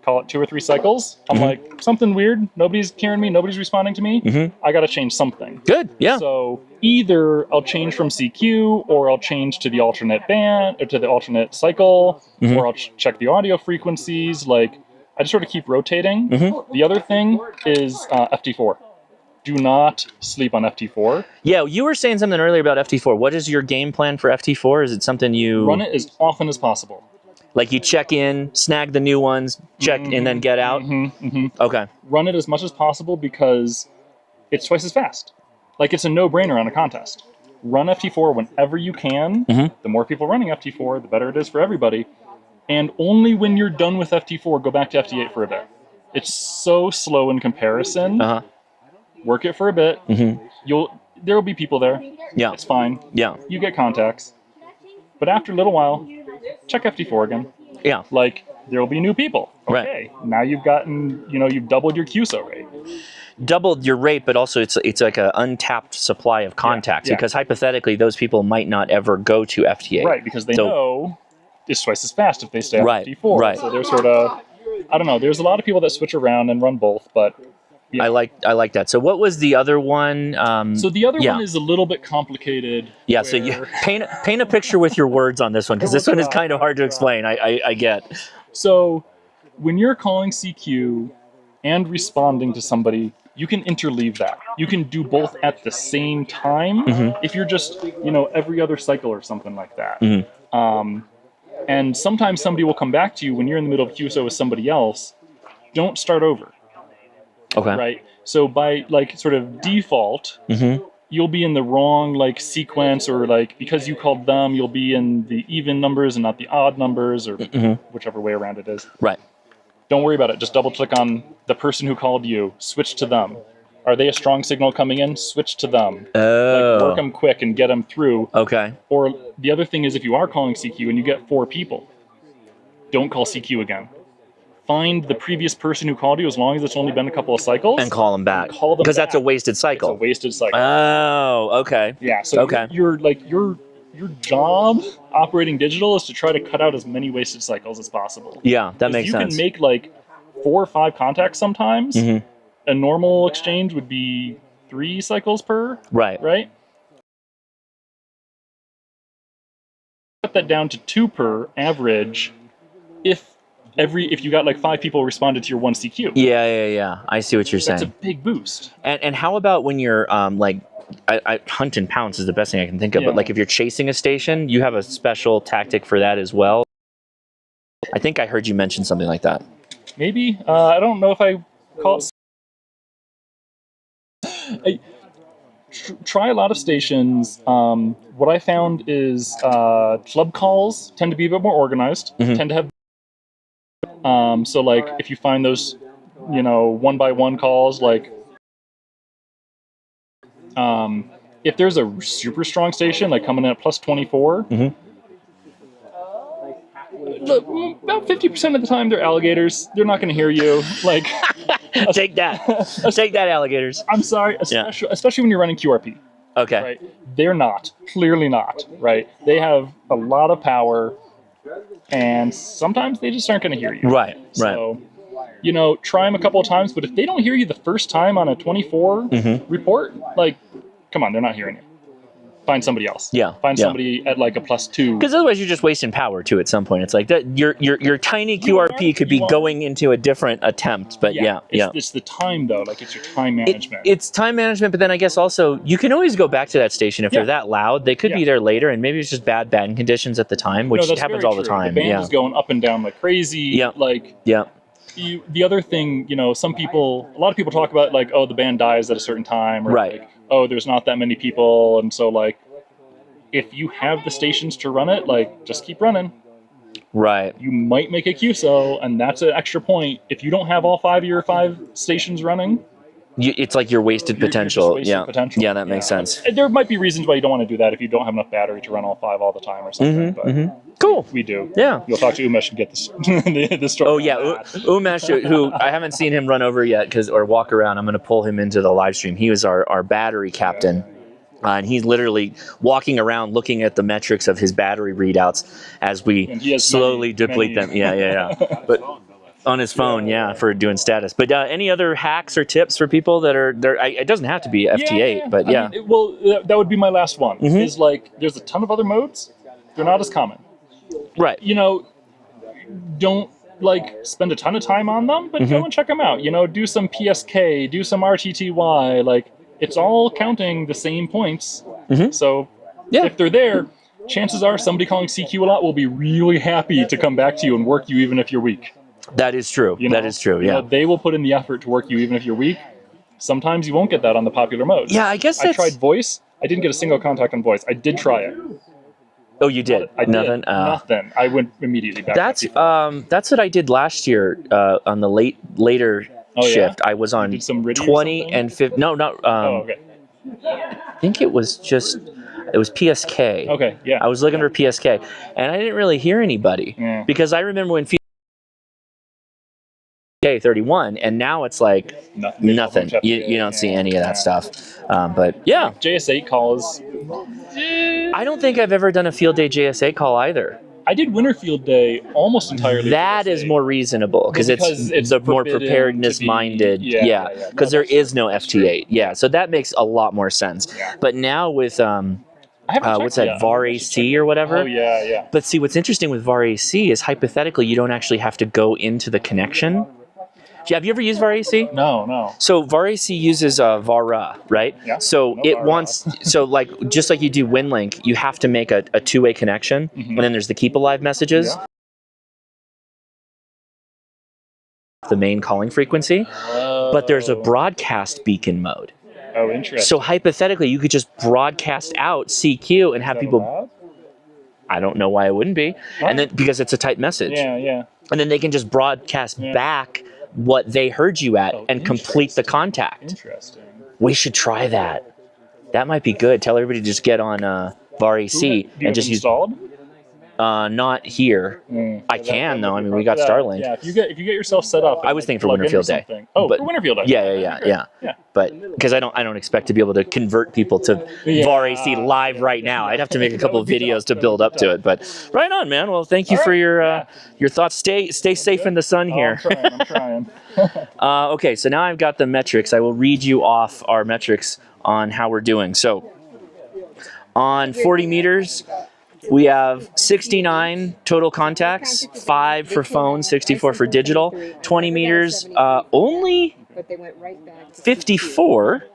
call it 2 or 3 cycles, I'm like, something weird, nobody's hearing me, nobody's responding to me, I gotta change something. Good, yeah. So either I'll change from CQ, or I'll change to the alternate band, or to the alternate cycle, or I'll check the audio frequencies. Like, I just sort of keep rotating. The other thing is FT4. Do not sleep on FT4. Yeah, you were saying something earlier about FT4. What is your game plan for FT4? Is it something you... Run it as often as possible. Like you check in, snag the new ones, check, and then get out? Okay. Run it as much as possible because it's twice as fast. Like, it's a no-brainer on a contest. Run FT4 whenever you can. The more people running FT4, the better it is for everybody. And only when you're done with FT4, go back to FT8 for a bit. It's so slow in comparison. Work it for a bit. There will be people there. Yeah. It's fine. Yeah. You get contacts. But after a little while, check FT4 again. Yeah. Like, there will be new people. Okay. Right. Now you've gotten, you've doubled your QSO rate. Doubled your rate, but also it's like an untapped supply of contacts, because hypothetically those people might not ever go to FT8. Right, because they know it's twice as fast if they stay on FT4. Right. So they're sort of, I don't know, there's a lot of people that switch around and run both, but... Yeah. I like that. So what was the other one? So the other one is a little bit complicated. Yeah, so you paint a picture with your words on this one, because this one is kind of hard to explain. I get. So when you're calling CQ and responding to somebody, you can interleave that. You can do both at the same time if you're just, every other cycle or something like that. And sometimes somebody will come back to you when you're in the middle of QSO with somebody else. Don't start over. Okay. Right. So by sort of default, you'll be in the wrong sequence, or because you called them, you'll be in the even numbers and not the odd numbers, or whichever way around it is. Right. Don't worry about it. Just double click on the person who called you. Switch to them. Are they a strong signal coming in? Switch to them. Work them quick and get them through. Okay. Or the other thing is, if you are calling CQ and you get 4 people, don't call CQ again. Find the previous person who called you, as long as it's only been a couple of cycles, and call them back. Because that's a wasted cycle. It's a wasted cycle. Oh, okay. Yeah. So your job operating digital is to try to cut out as many wasted cycles as possible. Yeah, that makes sense. You can make 4 or 5 contacts sometimes. A normal exchange would be 3 cycles per. Right. Right. Cut that down to 2 per average. If you got 5 people responded to your 1 CQ. Yeah. I see what you're saying. That's a big boost. And how about when you're I hunt and pounce is the best thing I can think of, but if you're chasing a station, you have a special tactic for that as well. I think I heard you mention something like that. Maybe. I don't know if I call it... Try a lot of stations. What I found is club calls tend to be a bit more organized, tend to have... so if you find those, 1-by-1 calls, if there's a super strong station, coming in at plus 24, look, about 50% of the time they're alligators. They're not going to hear you. Take that. Take that, alligators. I'm sorry, especially when you're running QRP. Okay. Right? They're not. Clearly not. Right? They have a lot of power. And sometimes they just aren't going to hear you. Right. So, try them a couple of times, but if they don't hear you the first time on a 24 report, come on, they're not hearing you. Find somebody else. Yeah. Find somebody at a plus 2. Because otherwise you're just wasting power too at some point. It's like that your tiny QRP could be going into a different attempt, but It's the time though, it's your time management. It's time management, but then I guess also you can always go back to that station if they're that loud. They could be there later, and maybe it's just bad band conditions at the time, which happens all the time. The band is going up and down like crazy. The other thing, a lot of people talk about the band dies at a certain time, or there's not that many people, and so if you have the stations to run it, just keep running. Right. You might make a QSO, and that's an extra point. If you don't have all 5 of your 5 stations running, It's like your wasted potential. wasting potential. Yeah, that makes sense. There might be reasons why you don't want to do that if you don't have enough battery to run all 5 all the time or something. But Cool. We do. Yeah. You'll talk to Umesh and get this the story. Oh yeah, Umesh, who I haven't seen him run over yet or walk around. I'm going to pull him into the live stream. He was our battery captain. And he's literally walking around looking at the metrics of his battery readouts as we slowly deplete them. Yeah. But on his phone, for doing status. But any other hacks or tips for people that are there? It doesn't have to be FT8, but I mean, well, that would be my last one. Is like there's a ton of other modes. They're not as common. Right. You know, don't like spend a ton of time on them, but go and check them out. You know, do some PSK, do some RTTY. Like it's all counting the same points. So if they're there, chances are somebody calling CQ a lot will be really happy to come back to you and work you even if you're weak. That is true. You know, that is true. You know, they will put in the effort to work you even if you're weak. Sometimes you won't get that on the popular modes. Yeah, I guess I tried voice. I didn't get a single contact on voice. I did try it. Oh, you did? Nothing. Nothing. I went immediately back. That's what I did last year on the later shift. I was on 20 and 50. No, not. Okay. I think it was PSK. Okay, yeah. I was looking for PSK, and I didn't really hear anybody because I remember when PSK 31, and now it's like nothing. You don't see any of that stuff. But yeah, JS8 calls. I don't think I've ever done a field day JS8 call either. I did Winter Field Day almost entirely. That is more reasonable because it's the more preparedness minded. Because there is no FT8. Yeah, so that makes a lot more sense. But now with what's that, VAR AC or whatever? Oh yeah. But see, what's interesting with VAR AC is hypothetically you don't actually have to go into the connection. Have you ever used VAR AC? No. So VAR AC uses VARA, right? Yeah. So it wants, like just like you do WinLink, you have to make a two-way connection, and then there's the keep alive messages. The main calling frequency, but there's a broadcast beacon mode. Oh, interesting. So hypothetically, you could just broadcast out CQ and have people. Allowed? I don't know why it wouldn't be, and then because it's a type message. Yeah. And then they can just broadcast back what they heard you at and complete the contact. Interesting. We should try that. That might be good. Tell everybody to just get on VAR AC and just use. Installed? Not here. I can though. I mean, we got Starlink. Yeah, if you get yourself set up. I was thinking for Winter Field Day. Oh, for Winter Field Day. Yeah. But because I don't expect to be able to convert people to VAR AC live right now. I'd have to make a couple of videos to build up to it. But right on, man. Well, thank you for your thoughts. Stay safe in the sun here. I'm trying. Okay, so now I've got the metrics. I will read you off our metrics on how we're doing. So on 40 meters. We have 69 total contacts, 5 for phone, 64 for digital. 20 meters, only 54,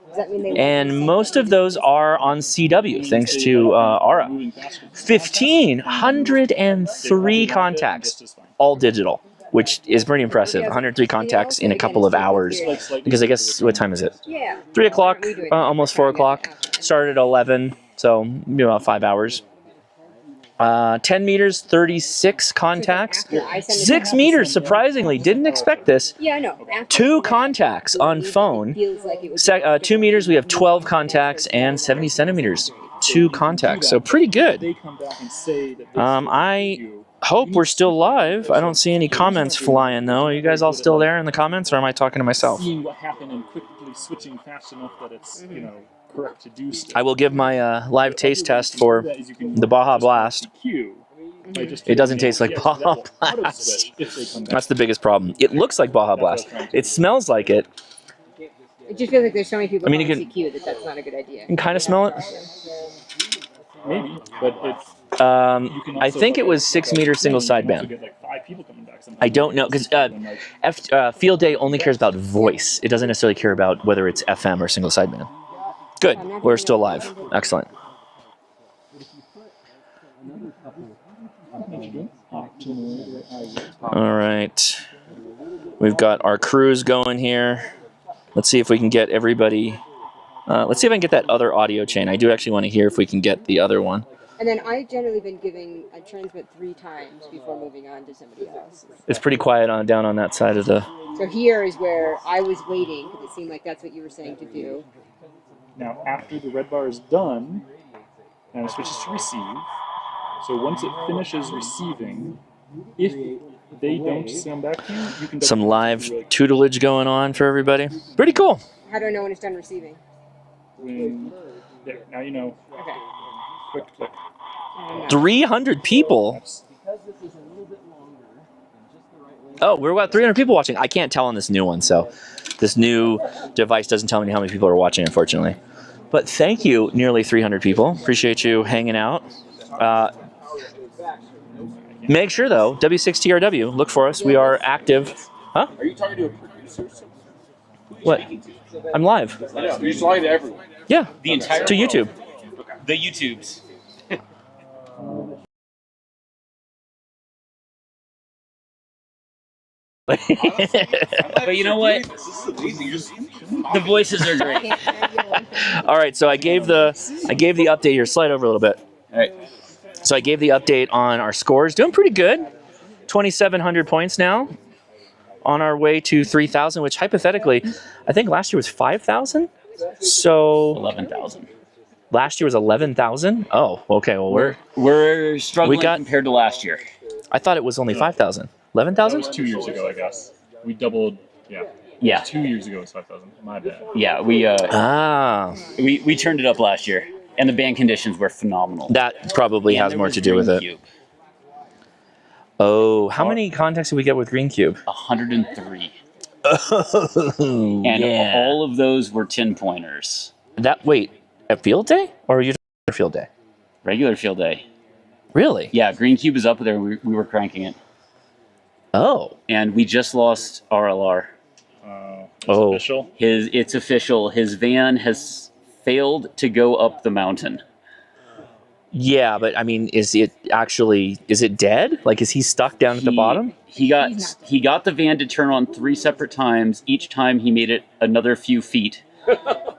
and most of those are on CW, thanks to Ara. 1,503 contacts, all digital, which is pretty impressive. 103 contacts in a couple of hours, because I guess, what time is it? 3 o'clock, almost 4 o'clock. Started at 11, so about 5 hours. 10 meters, 36 contacts. 6 meters, surprisingly, didn't expect this. 2 contacts on phone. 2 meters, we have 12 contacts, and 70 centimeters, 2 contacts. So pretty good. I hope we're still live. I don't see any comments flying, though. Are you guys all still there in the comments, or am I talking to myself? Seeing what happened and quickly switching fast enough that it's, correct to do stuff. I will give my live taste test for the Baja Blast. It doesn't taste like Baja Blast. That's the biggest problem. It looks like Baja Blast. It smells like it. It just feels like there's so many people on you can, CQ that's not a good idea. You can kind of smell it. Maybe, but it's... I think it was 6 meter single sideband. I don't know, because Field Day only cares about voice. It doesn't necessarily care about whether it's FM or single sideband. Good. We're still live. Excellent. All right. We've got our crews going here. Let's see if we can get everybody. Let's see if I can get that other audio chain. I do actually want to hear if we can get the other one. And then I generally been giving a transmit 3 times before moving on to somebody else. It's pretty quiet on down on that side of the. So here is where I was waiting because it seemed like that's what you were saying to do. Now, after the red bar is done, now it switches to receive. So once it finishes receiving, if they don't send back to you, you can Some live tutelage going on for everybody. Pretty cool. How do I know when it's done receiving? There, now you know. Okay. Quick click. 300 people. Oh, we're about 300 people watching. I can't tell on this new one, so this new device doesn't tell me how many people are watching, unfortunately. But thank you, nearly 300 people. Appreciate you hanging out. Make sure, though, W6TRW, look for us. We are active. Huh? Are you talking to a producer? What? I'm live. I know. You're talking to everyone. Yeah. The entire to YouTube. The YouTubes. But you know what? The voices are great. All right, so I gave the update here. Slide over a little bit. All right. So I gave the update on our scores. Doing pretty good. 2,700 points now. On our way to 3,000, which hypothetically, I think last year was 5,000. So 11,000. Last year was 11,000. Oh, okay. Well, we're struggling compared to last year. I thought it was only 5,000. 11,000? That was 2 years ago, I guess. We doubled. Yeah. Yeah. 2 years ago it was 5,000. My bad. Yeah, we turned it up last year, and the band conditions were phenomenal. That probably has more to do with it. Cube. Oh, how many contacts did we get with Green Cube? 103. Oh, and yeah. all of those were 10-pointers. Wait, at field day? Or are you talking field day? Regular field day. Really? Yeah, Green Cube is up there. We were cranking it. Oh. And we just lost RLR. Official? It's official. His van has failed to go up the mountain. Yeah, but I mean, is it dead? Like, is he stuck down at the bottom? He got the van to turn on 3 separate times. Each time he made it another few feet.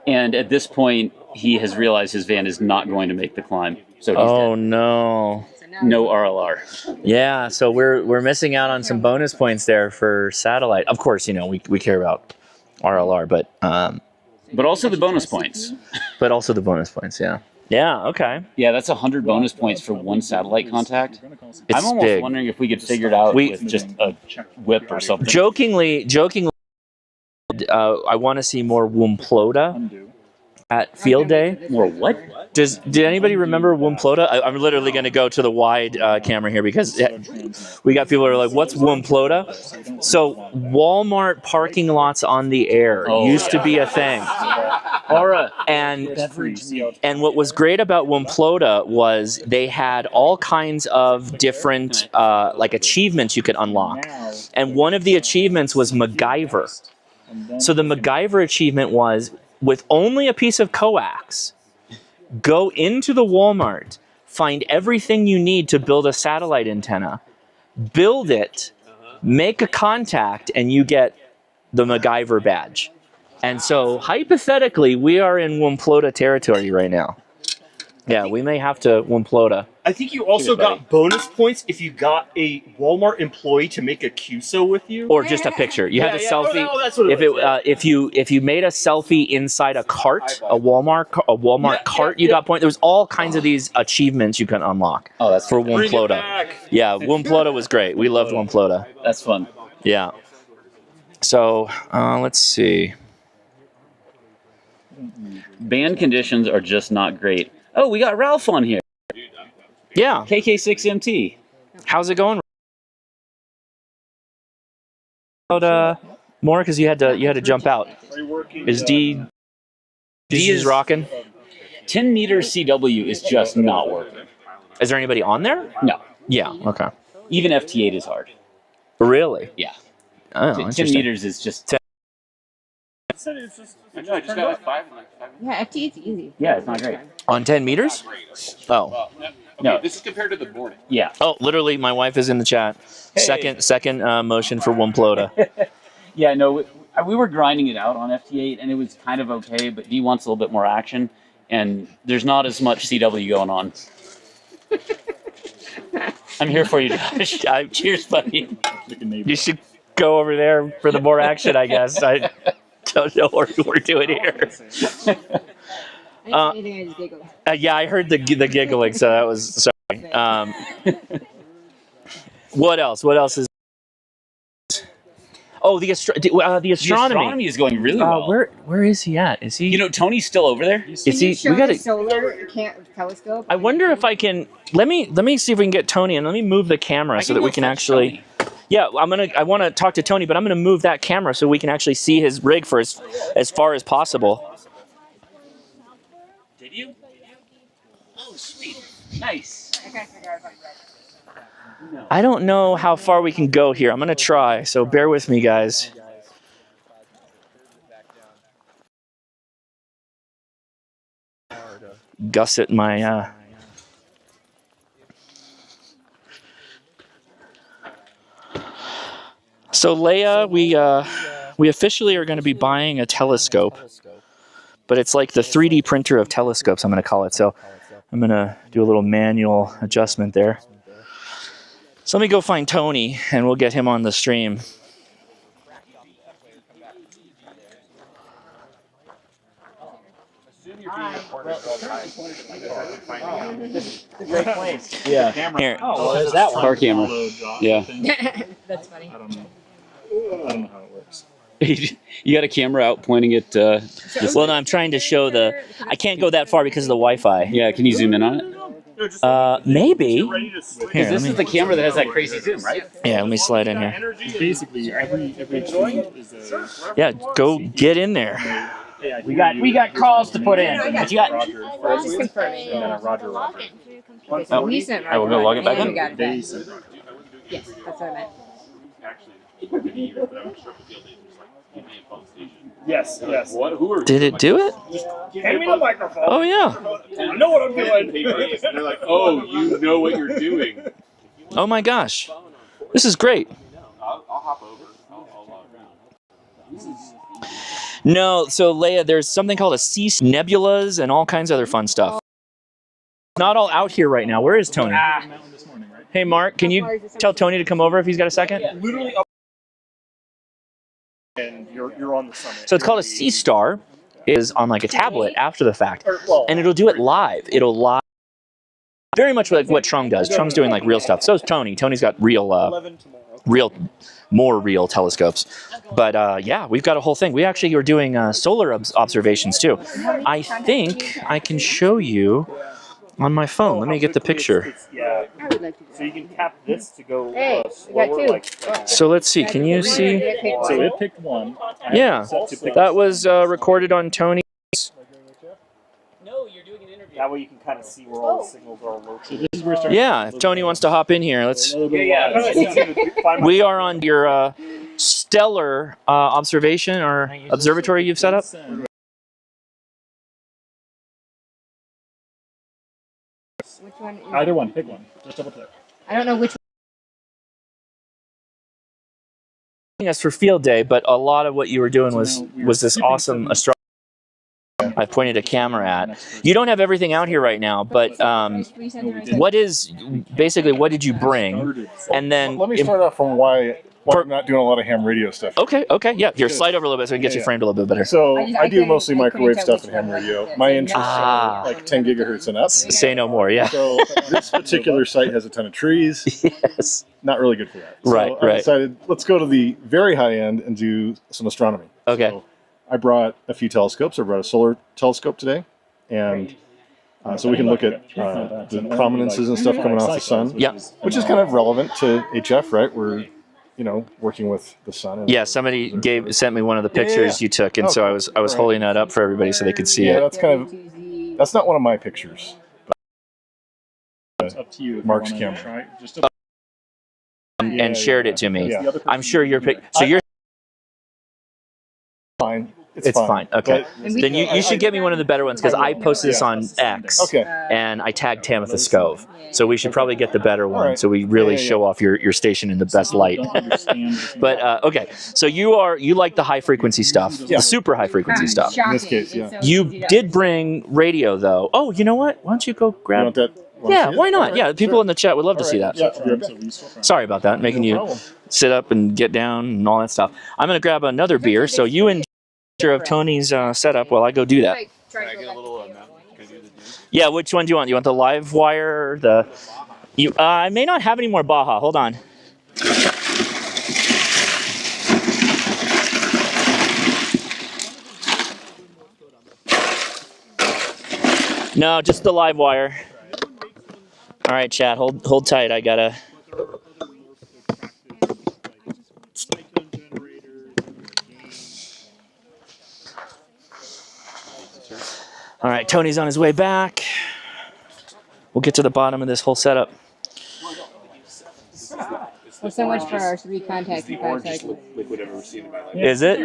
And at this point, he has realized his van is not going to make the climb. So he's dead. No. No RLR. Yeah, so we're missing out on some bonus points there for satellite. Of course, we care about RLR, but also the bonus points. But also the bonus points, yeah. Yeah, okay. Yeah, that's 100 bonus points for one satellite contact. I'm almost big. wondering if we could figure it out with just a whip or something. Jokingly, I want to see more Wumplota at field day. More what? Did anybody remember Wumplota? I'm literally going to go to the wide camera here because we got people who are like, what's Wumplota? So Walmart parking lots on the air used to be a thing. And what was great about Wumplota was they had all kinds of different achievements you could unlock. And one of the achievements was MacGyver. So the MacGyver achievement was, with only a piece of coax, go into the Walmart, find everything you need to build a satellite antenna, build it, make a contact, and you get the MacGyver badge. And so, hypothetically, we are in Wumplota territory right now. Yeah, we may have to Wumplota. I think you also got bonus points if you got a Walmart employee to make a QSO with you, or just a picture. You had a selfie. Oh, that's what it was. If you made a selfie inside a cart, a Walmart cart, you got points. There was all kinds of these achievements you can unlock. Oh, that's for Wumplota. Yeah, Wumplota was great. We loved Wumplota. That's fun. Yeah. So let's see. Band conditions are just not great. Oh, we got Ralph on here. Yeah. KK6MT. How's it going? More because you had to jump out. Is D is rocking? 10 meters CW is just not working. Is there anybody on there? No. Yeah. Okay. Even FT8 is hard. Really? Yeah. Oh, 10 meters is just. Yeah, FT8's easy. Yeah, it's not great. On 10 meters? Oh. No. This is compared to the morning. Yeah. Oh, literally, my wife is in the chat. Hey. Second motion for Wumplota. Yeah, no, we were grinding it out on FT8, and it was kind of okay, but D wants a little bit more action, and there's not as much CW going on. I'm here for you, Josh. Cheers, buddy. You should go over there for the more action, I guess. I don't know what we're doing here. Anything, I just giggle. Yeah, I heard the giggling, so that was sorry. What else? What else is? Oh, the astronomy. The astronomy is going really well. Where is he at? Is he? You know, Tony's still over there. Is Can he? you show We got the to. solar telescope? I wonder if I can. Let me see if we can get Tony and let me move the camera so that we can actually. Yeah, I want to talk to Tony, but I'm gonna move that camera so we can actually see his rig for as far as possible. Did you? Oh, sweet. Nice. I don't know how far we can go here. I'm gonna try, so bear with me, guys. Gusset my. So Leia, we officially are going to be buying a telescope, but it's like the 3D printer of telescopes, I'm going to call it. So I'm going to do a little manual adjustment there. So let me go find Tony, and we'll get him on the stream. Great place. Yeah. Here. Oh, there's that one. Car camera. Yeah. That's funny. I don't know how it works. You got a camera out pointing at. Well, no, I'm trying to show the. I can't go that far because of the Wi-Fi. Yeah, can you zoom in on it? Maybe. Because this is the camera that has that crazy zoom, right? Yeah, let me slide in here. Basically, every tweet is a Yeah, go get in there. We got calls to put in. What you got? Just confirming. and then a Roger. Okay, so he sent I will go log it back and in. we got it back. They Yes, that's what I meant. Yes. Did it do it? Hand me the microphone. Oh yeah. I know what I'm doing. They're like, oh, you know what you're doing. Oh my gosh. This is great. I'll hop over. No, so Leia, there's something called a sea nebulas and all kinds of other fun stuff. Not all out here right now. Where is Tony? Hey Mark, can you tell Tony to come over if he's got a second? Literally up. And you're on the summit. So it's called a sea star. It is on like a tablet after the fact, and it'll do it live. It'll live. Very much like what Trung does. Trung's doing like real stuff. So is Tony. Tony's got more real telescopes. But yeah, we've got a whole thing. We actually are doing solar observations too. I think I can show you on my phone. Let me get the picture. Yeah. I would like to do So you can tap this to go Hey, we slower. got two. Like, So let's see. Can you see? So it picked one. Yeah, that was recorded on Tony. No, you're doing an interview. that way you can kind of see where all the signals are located. This is where it starts Yeah, if Tony wants to hop in here, let's. Yeah. We are on your stellar observation or observatory you've set up. Which one? Is Either one, pick one. Just double click. I don't know which Us for field day, but a lot of what you were doing was this awesome astronomy. I pointed a camera at. You don't have everything out here right now, but what did you bring? And then Let me start off from why I'm not doing a lot of ham radio stuff. Okay, yeah. Here, slide over a little bit so we can get you framed a little bit better. So I I do couldn't- mostly I couldn't microwave tell stuff which in ham one. radio. My interests Ah. are like 10 gigahertz and up. Say no more. Yeah. So this particular site has a ton of trees. Yes. Not really good for that. Right, So I right. decided, let's go to the very high end and do some astronomy. Okay. So I brought a few telescopes. I brought a solar telescope today, and so we can look at the prominences and stuff coming off the sun. Yeah. Which is kind of relevant to HF, right? We're, working with the sun. And Yeah. Somebody sent me one of the pictures you took, and so I was holding that up for everybody so they could see Yeah, it. that's not one of my pictures. It's up to you. if you Mark's wanna camera. try. Just And shared it to me. Yeah. I'm sure your so you're Fine. it's fine. Okay. But- Then you should get me one of the better ones because I posted this on X. Okay. And I tagged Tamitha Scove. So we should probably get the better one Alright. so we really Yeah, yeah, show off your station in the best light. don't understand. But okay, so you like the high frequency stuff, Yeah. the super high frequency stuff. In this case, yeah. You did bring radio though. Oh, you know what? Why don't you go You grab? want that? Wanna see it? why not? All Yeah, right, people sure. in the chat would love to All see right. that. Yeah. Sorry about that, making No you problem. sit up and get down and all that stuff. I'm gonna grab another beer, so you and of Tony's setup while I go do that. Yeah, which one do you want? You want the live wire or the? I may not have any more Baja. Hold on. No, just the live wire. All right, chat. Hold tight. I gotta. All right, Tony's on his way back. We'll get to the bottom of this whole setup. Well, so much for our 3 contacts in 5 cycles. liquid I've ever seen in my life. Is it?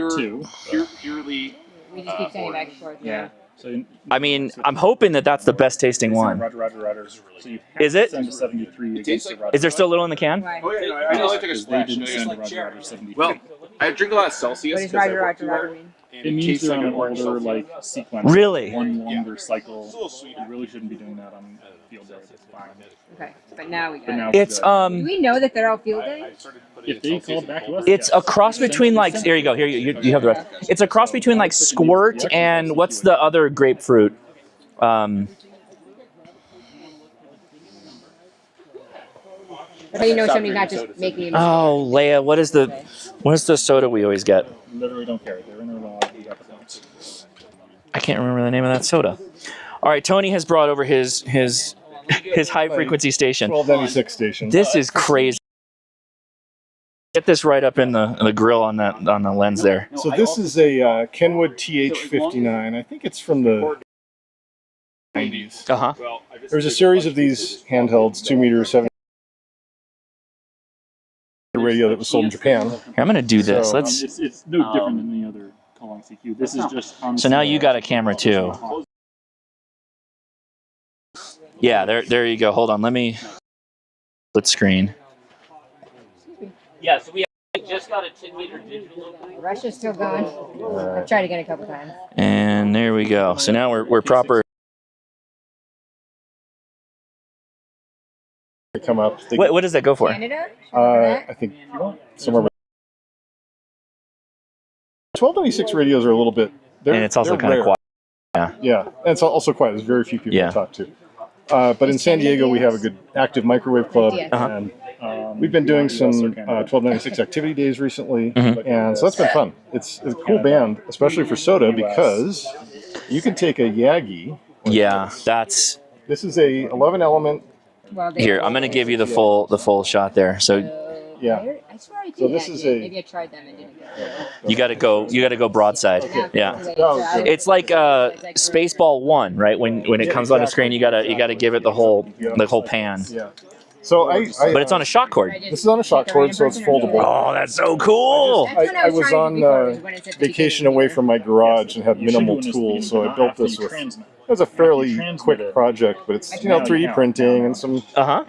Purely. We just keep sending back and forth. Yeah. So I mean, I'm hoping that that's the best tasting one. Roger. So you Is it? send a 73 against the Roger. Is there still a little in the can? Why? Oh yeah, no, I only took a They splash. didn't No, send it's Roger 73. well, I drink a lot of Celsius. What does 'cause I Roger, work Roger, too Roger hard, mean? and It means tastes they're on like an orange older Celsius. like sequence. Really? One longer cycle. You really shouldn't be doing that on field day. It's fine. Okay, but now we But got now it. It's Do we know that they're all field day? if they called back to us, It's a cross between like here you go. Here you have the rest. It's a cross between like squirt and what's the other grapefruit? How do you know somebody's not just making you Oh, Leia, what is the soda we always get? literally don't care. They're in their log. We got the points. I can't remember the name of that soda. All right, Tony has brought over his high frequency station. 1296 station. This is crazy. Get this right up in the grill on the lens there. So this is a Kenwood TH59. I think it's from the 90s. Uh huh. There's a series of these handhelds, 2 meter, 7 radio that was sold in Japan. Here, I'm gonna do this. So- Let's. It's no different than the other calling CQ. This is just. On So now you got a camera too. Yeah, there you go. Hold on, let me split screen. Yeah, so we just got a 10-meter digital. Russia's still going. I've tried again a couple times. And there we go. So now we're proper. They come up. They, What does that go for? Canada? I think somewhere. 1296 radios are a little bit. And it's also they're kind of rare. quiet. Yeah, and it's also quiet. There's very few people Yeah. to talk to. But in San Diego, we have a good active microwave club, Uh-huh. and we've been doing some 1296 activity days recently, and so that's been fun. It's a cool band, especially for soda, because you can take a Yagi. Yeah, that's This is a 11 element. Well, they here. I'm gonna give you the full shot there. So Yeah. I swear I did. So this that is game. a- Maybe I tried them and didn't go. you gotta go broadside. Yeah. It's like Spaceball 1, right? When it comes on the screen, you gotta give it the whole pan. Yeah. So But it's on a shock cord. This is on a shock cord, so it's foldable. Oh, that's so cool! I was on vacation away from my garage and had minimal tools, so I built this with. It was a fairly quick project, but it's 3D printing and some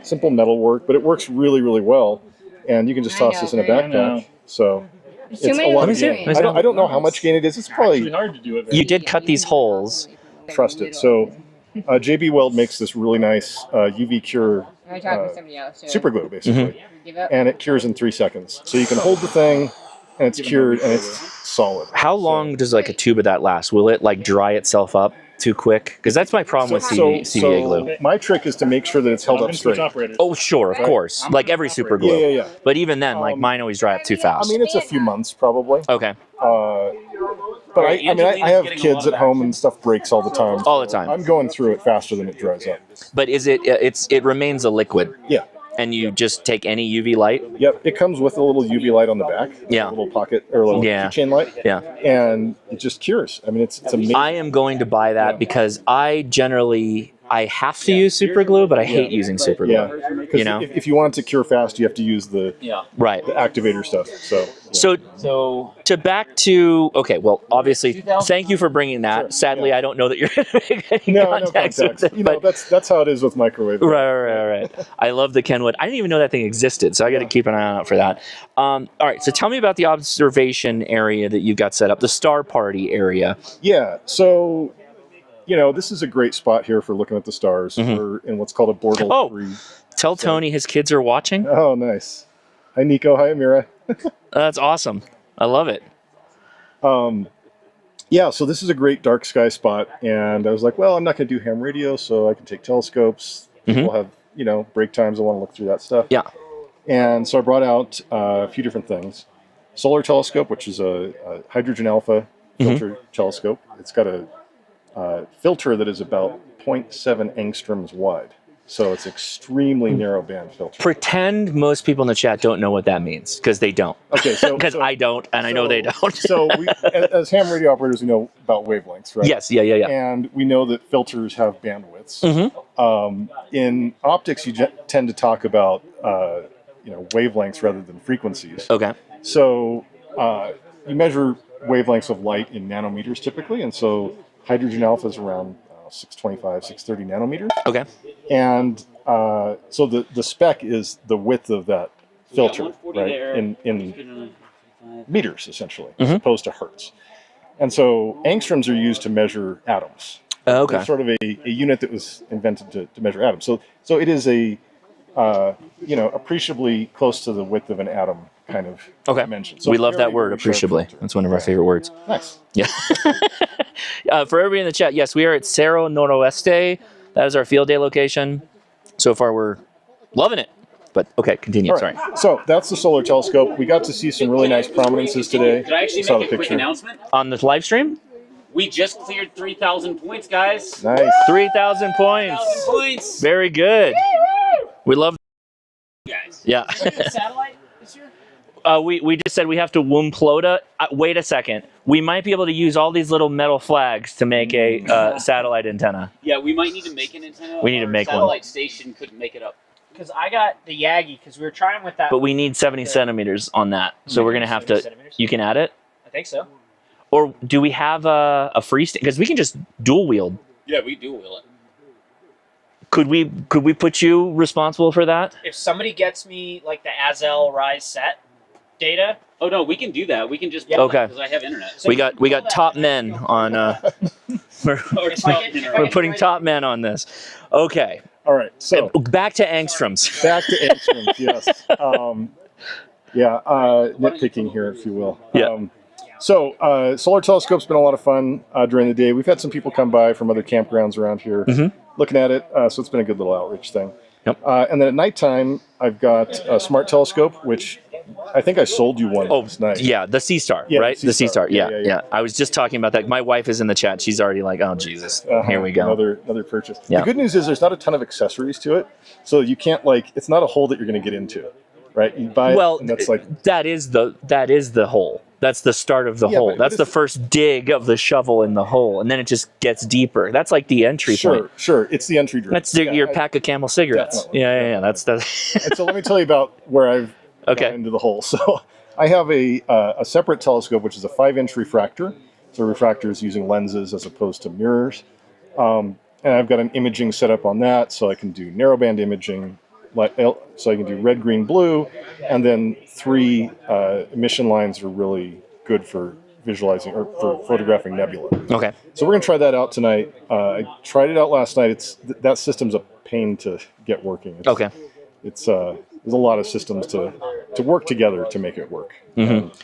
simple metal work, but it works really, really well. And you can just toss this in a backpack. So it's a lot of gain. I don't know how much gain it is. It's probably hard to do it. You did cut these holes. trust it. So JB Weld makes this really nice UV cure I talked with somebody else. super glue, basically, Give up. and it cures in 3 seconds. So you can hold the thing, and it's cured, and it's solid. How long does like a tube of that last? Will it like dry itself up too quick? Because that's my problem with CVA glue. My trick is to make sure that it's held up straight. Oh, sure, of course. Like every super glue. Yeah. But even then, like mine always dry up too I fast. mean, it's a few months probably. Okay. But I have kids at home and stuff breaks all the time. All the time. I'm going through it faster than it dries up. But is it remains a liquid? Yeah. And you just take any UV light? Yep. It comes with a little UV light on the back. Yeah. A little pocket or a little keychain light. Yeah. And it just cures. I mean, it's amazing. I am going to buy that because I have to use super glue, but I hate using super glue. Yeah. You know? If you want it to cure fast, you have to use the Right. the activator stuff. So to back to well, obviously, thank you for bringing that. Sure, Sadly, I don't know that you're going to make any No contacts contacts. with it. You know, But that's how it is with microwave. right. I love the Kenwood. I didn't even know that thing existed, so I got to keep an eye out for that. All right, so tell me about the observation area that you've got set up, the Star Party area. Yeah. So, you know, this is a great spot here for looking at the stars. We're in what's called a Bortle 3. Tell Tony his kids are watching. Oh, nice. Hi, Nico. Hi, Amira. That's awesome. I love it. Yeah, so this is a great dark sky spot, and I was like, well, I'm not going to do ham radio, so I can take telescopes. People have, you know, break times. I want to look through that stuff. Yeah. And so I brought out a few different things. Solar telescope, which is a hydrogen alpha filter telescope. It's got a filter that is about 0.7 angstroms wide. So it's extremely narrow band filter. Pretend most people in the chat don't know what that means, because they don't. Okay, so because I don't, and I know they don't. So we, as ham radio operators, we know about wavelengths, right? Yes, yeah. And we know that filters have bandwidths. In optics, you tend to talk about you know, wavelengths rather than frequencies. Okay. So you measure wavelengths of light in nanometers typically, and so hydrogen alpha is around 625, 630 nanometers. Okay. And so the spec is the width of that filter, right? In meters, essentially, as opposed to hertz. And so angstroms are used to measure atoms. Okay. It's sort of a unit that was invented to measure atoms. So it is a you know, appreciably close to the width of an atom kind of dimension. So we love that very, word, very sharp appreciably. filter. That's one of our favorite words. Nice. Yeah. For everybody in the chat, yes, we are at Cerro Noroeste. That is our field day location. So far, we're loving it. But okay, continue. All right. Sorry. So that's the solar telescope. We got to see some really nice prominences today. Could I actually Saw make the a quick picture. announcement? On the live stream, We just cleared 3,000 points, guys. Nice. 3,000 points. 3,000 points. Very good. We love. Guys. Yeah. Satellite this year? We just said we have to Wumplota. Wait a second. We might be able to use all these little metal flags to make a satellite antenna. Yeah, we might need to make an antenna. We need to Our make one. satellite station couldn't make it up. Because I got the Yagi, because we were trying with that. But we need 70 centimeters on that. So we're going to have to. You can add it? I think so. Or do we have a freestanding? Because we can just dual wield. Yeah, we do will it. Could we put you responsible for that? If somebody gets me like the Azel Rise set data. Oh no, we can do that. We can just Okay. because I have internet. So we got top men on. We're putting top men on this. Okay. All right. So back to angstroms. Back to angstroms. Yes. Nitpicking here, if you will. Yeah. So solar telescope's been a lot of fun during the day. We've had some people come by from other campgrounds around here looking at it. So it's been a good little outreach thing. Yep. And then at nighttime, I've got a smart telescope, which I think I sold you one last night. Yeah, the Sea Star, Yeah, right? The Sea Star. Yeah. Yeah. I was just talking about that. My wife is in the chat. She's already like, oh, Jesus. Here we go. Another purchase. Yeah. The good news is there's not a ton of accessories to it. So you can't it's not a hole that you're going to get into, right? You buy it and that's that is the hole. That's the start of the hole. That's the first dig of the shovel in the hole, and then it just gets deeper. That's like the entry point. Sure. It's the entry drill. That's your pack of Camel cigarettes. Definitely. Yeah. That's. And so let me tell you about where I've got into the hole. So I have a separate telescope, which is a 5-inch refractor. So refractor is using lenses as opposed to mirrors. And I've got an imaging setup on that, so I can do narrowband imaging. So I can do red, green, blue, and then 3 emission lines are really good for visualizing or for photographing nebula. Okay. So we're gonna try that out tonight. I tried it out last night. That system's a pain to get working. There's a lot of systems to work together to make it work.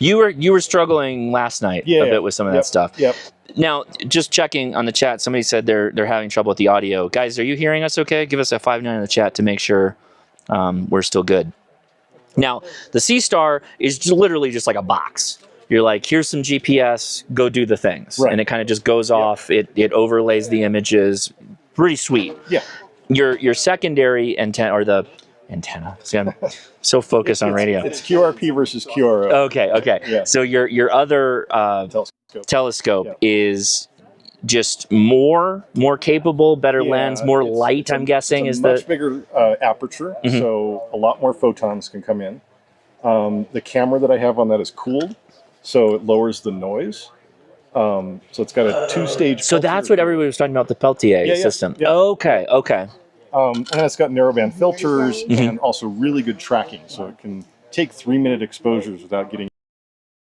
You were struggling last night a bit with some of that stuff. Yep. Now, just checking on the chat, somebody said they're having trouble with the audio. Guys, are you hearing us okay? Give us a 5-9 in the chat to make sure we're still good. Now, the Sea Star is literally just like a box. You're like, here's some GPS, go do the things. Right. And it kind of just goes off. It overlays the images. Pretty sweet. Yeah. Your secondary antenna, or the antenna. See, I'm so focused on radio. It's QRP versus QRO. Okay. Yeah. So your other telescope is just more capable, better lens, more light. I'm guessing it's is a much bigger aperture, so a lot more photons can come in. The camera that I have on that is cooled, so it lowers the noise. So it's got a 2-stage. So that's what everybody was talking about, the Peltier system. Yeah. Okay. And it's got narrowband filters and also really good tracking, so it can take 3-minute exposures without getting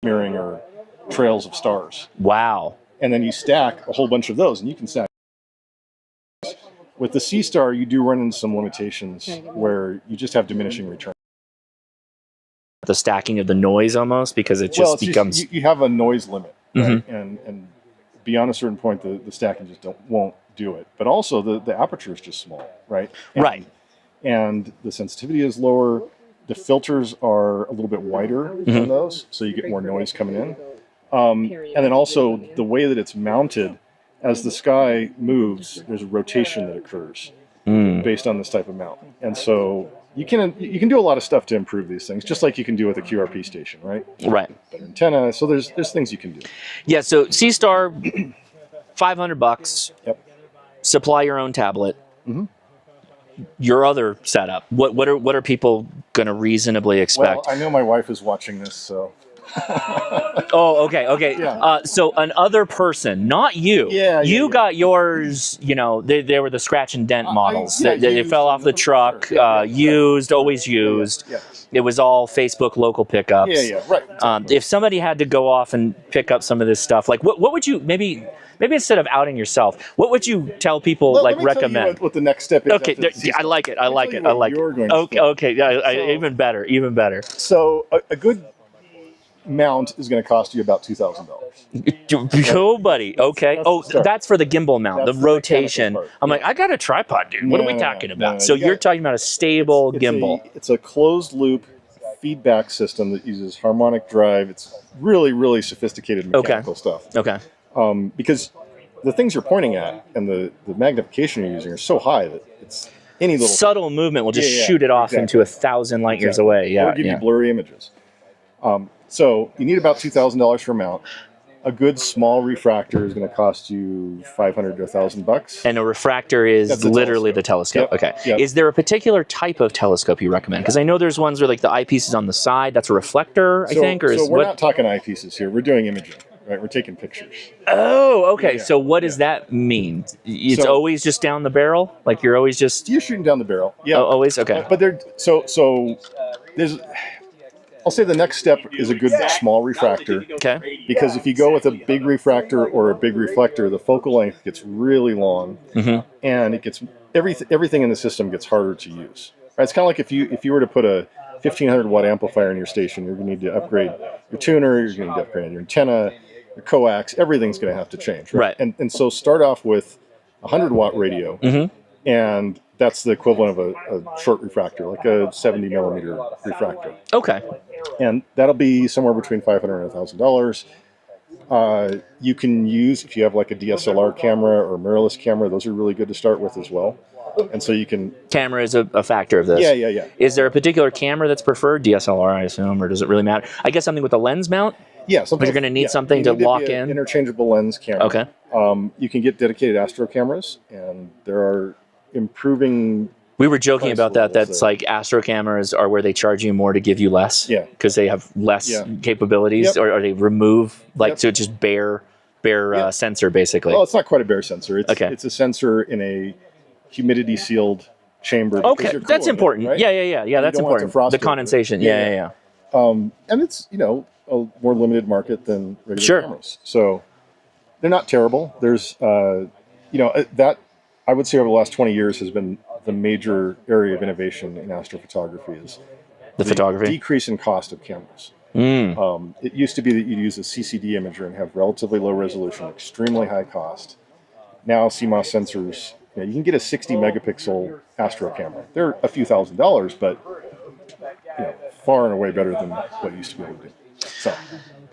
mirroring or trails of stars. Wow. And then you stack a whole bunch of those, and you can stack With the C-Star, you do run into some limitations where you just have diminishing return. The stacking of the noise almost, because it just becomes... you have a noise limit, right? And beyond a certain point, the stacking just won't do it. But also, the aperture is just small, right? And the sensitivity is lower. The filters are a little bit wider than those, so you get more noise coming in. And then also, the way that it's mounted, as the sky moves, there's a rotation that occurs based on this type of mount. And so you can do a lot of stuff to improve these things, just like you can do with a QRP station, right? Right. Better antenna. So there's things you can do. Yeah. So C-Star, $500. Yep. Supply your own tablet. Your other setup. What are people going to reasonably expect? Well, I know my wife is watching this, so. Oh, okay. Yeah. So another person, not you. You got yours. You know, they were the scratch and dent models. They fell off the truck. Used, always used. Yeah. It was all Facebook local pickups. Yeah, right. If somebody had to go off and pick up some of this stuff, like what would you maybe instead of outing yourself, what would you tell people Let me recommend? tell you what the next step is. Okay, I like it. Okay, yeah, even better. So a good mount is going to cost you about $2,000. Oh, buddy. Okay. That's for the gimbal mount, the rotation. I'm like, I got a tripod, dude. What are we talking about? So you're talking about a stable gimbal. It's a closed loop feedback system that uses harmonic drive. It's really, really sophisticated mechanical stuff. Okay. Because the things you're pointing at and the magnification you're using are so high that it's any little subtle movement will just shoot it off into 1,000 light years away. Yeah. Or give you blurry images. So you need about $2,000 for a mount. A good small refractor is going to cost you $500 to $1,000. And a refractor is literally the telescope. Yep. Okay. Yep. Is there a particular type of telescope you recommend? Because I know there's ones where like the eyepiece is on the side. That's a reflector, I think. Or so we're not talking eyepieces here. We're doing imaging, right? We're taking pictures. Oh, okay. So what does that mean? It's always just down the barrel? Like you're always just... You're shooting down the barrel. Yeah. Oh, always? Okay. But there's... I'll say the next step is a good small refractor. Okay. Because if you go with a big refractor or a big reflector, the focal length gets really long, and it gets everything in the system gets harder to use. Right? It's kind of like if you were to put a 1,500 watt amplifier in your station, you're going to need to upgrade your tuner, you're going to need to upgrade your antenna, your coax. Everything's going to have to change. Right. And so start off with a 100 watt radio, and that's the equivalent of a short refractor, like a 70 millimeter refractor. Okay. And that'll be somewhere between $500 and $1,000. You can use, if you have like a DSLR camera or mirrorless camera, those are really good to start with as well. And so you can... Camera is a factor of this. Yeah. Is there a particular camera that's preferred? DSLR, I assume, or does it really matter? I guess something with a lens mount? Yeah. But you're going to need something to lock in? Interchangeable lens camera. Okay. You can get dedicated Astro cameras, and there are improving... We were joking about that. That's like Astro cameras are where they charge you more to give you less. Yeah. Because they have less capabilities, or they remove, so it's just bare sensor, basically. Well, it's not quite a bare sensor. It's a sensor in a humidity sealed chamber. Okay, that's important. Right? Yeah, that's important. The condensation. Yeah. And it's, a more limited market than regular cameras. So they're not terrible. There's, that I would say over the last 20 years has been the major area of innovation in astrophotography is the photography decrease in cost of cameras. It used to be that you'd use a CCD imager and have relatively low resolution, extremely high cost. Now CMOS sensors, you can get a 60 megapixel Astro camera. They're a few $1,000s, but far and away better than what you used to be able to do.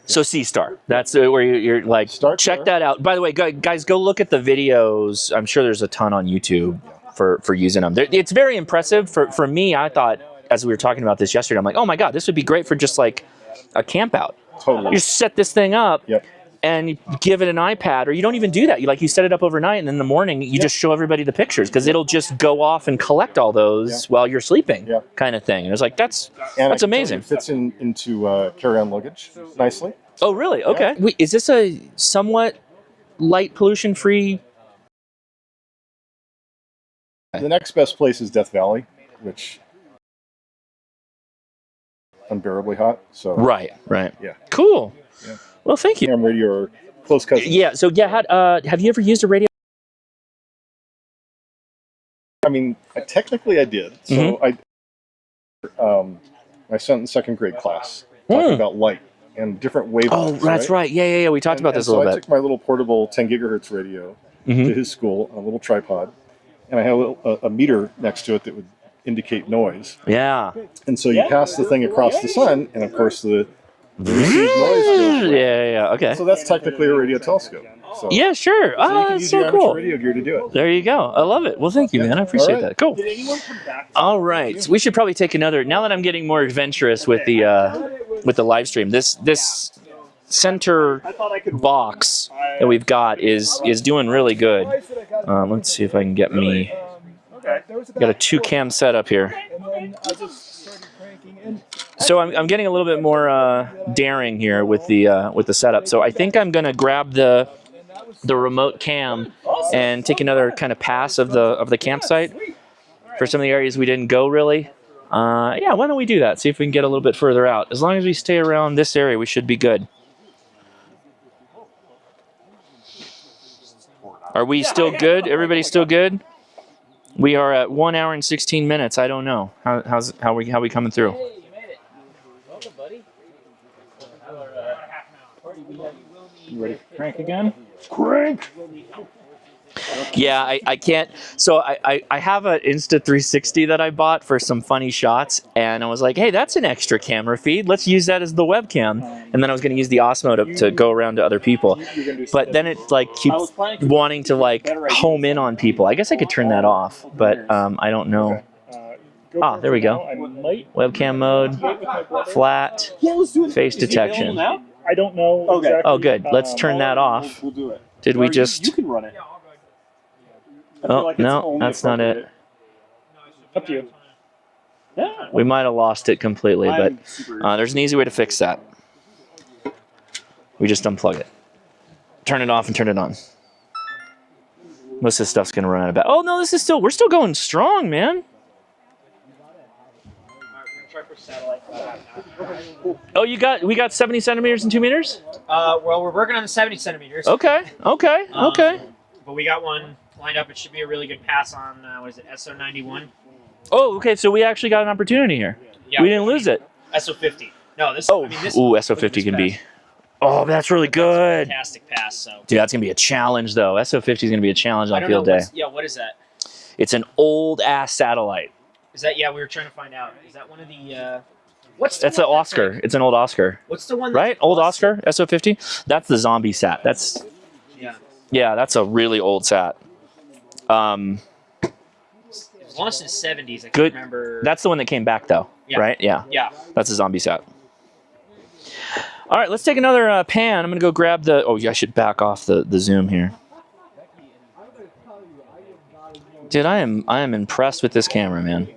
So C-Star, that's where you're like, check that out. By the way, guys, go look at the videos. I'm sure there's a ton on YouTube for using them. It's very impressive. For me, I thought, as we were talking about this yesterday, I'm like, oh my God, this would be great for just like a camp out. Totally. You set this thing up and you give it an iPad, or you don't even do that. You set it up overnight, and in the morning, you just show everybody the pictures, because it'll just go off and collect all those while you're sleeping, kind of thing. And it's like, that's amazing. It fits into carry-on luggage nicely. Oh, really? Okay. Wait, is this a somewhat light pollution-free? The next best place is Death Valley, which unbearably hot. So right. Yeah. Cool. Yeah. Well, thank you. Ham radio or close cousins. Yeah. So have you ever used a radio? I mean, technically I did. So my son in second grade class talking about light and different wavelengths. Oh, that's right. Yeah. We talked about this a little I bit. took my little portable 10 gigahertz radio to his school on a little tripod, and I had a meter next to it that would indicate noise. Yeah. And so you pass the thing across the sun, and of course the received noise goes away. Yeah. Okay. So that's technically a radio telescope. So, Yeah, sure. so you can That's use so your cool. amateur radio gear to do it. There you go. I love it. Well, thank you, man. I appreciate that. Cool. Did anyone come back? All right. So we should probably take another. Now that I'm getting more adventurous with the live stream, this center box that we've got is doing really good. Let's see if I can get me. Got a 2-cam setup here. So I'm getting a little bit more daring here with the setup. So I think I'm gonna grab the remote cam and take another kind of pass of the campsite for some of the areas we didn't go really. Yeah, why don't we do that? See if we can get a little bit further out. As long as we stay around this area, we should be good. Are we still good? Everybody still good? We are at 1 hour and 16 minutes. I don't know. How we coming through? Hey, you made it. Welcome, buddy. You ready for crank again? Crank! Yeah, I can't. So I have an Insta360 that I bought for some funny shots, and I was like, hey, that's an extra camera feed. Let's use that as the webcam. And then I was going to use the Osmo to go around to other people. But then it like keeps wanting to like home in on people. I guess I could turn that off, but I don't know. Ah, there we go. Webcam mode, flat, face detection. I don't know. Okay. Oh, good. Let's turn that off. We'll do it. Did we just... You can run it. Oh, no, that's not it. Up to you. Yeah. We might have lost it completely, but there's an easy way to fix that. We just unplug it. Turn it off and turn it on. Most of this stuff's gonna run out of battery. Oh no, we're still going strong, man. Oh, we got 70 centimeters and 2 meters? Well, we're working on the 70 centimeters. Okay. But we got one lined up. It should be a really good pass on, what is it, SO91? Oh, okay, so we actually got an opportunity here. Yeah, We didn't lose it. SO50. No, this. Oh, I mean, this, ooh, look at SO50 this can pass. be... Oh, that's really good. Fantastic pass. So. Dude, that's going to be a challenge, though. SO50 is going to be a challenge on field day. What is that? It's an old-ass satellite. Is that, we were trying to find out. Is that one of the, That's an Oscar. It's an old Oscar. What's the one that's right? Old Oscar, SO50? That's the zombie sat. Yeah, that's a really old sat. It was launched in the 70s. I can't Good. remember. That's the one that came back, though, right? Yeah. Yeah. That's a zombie sat. All right, let's take another pan. I'm going to go grab the... Oh, yeah, I should back off the zoom here. Dude, I am impressed with this camera, man.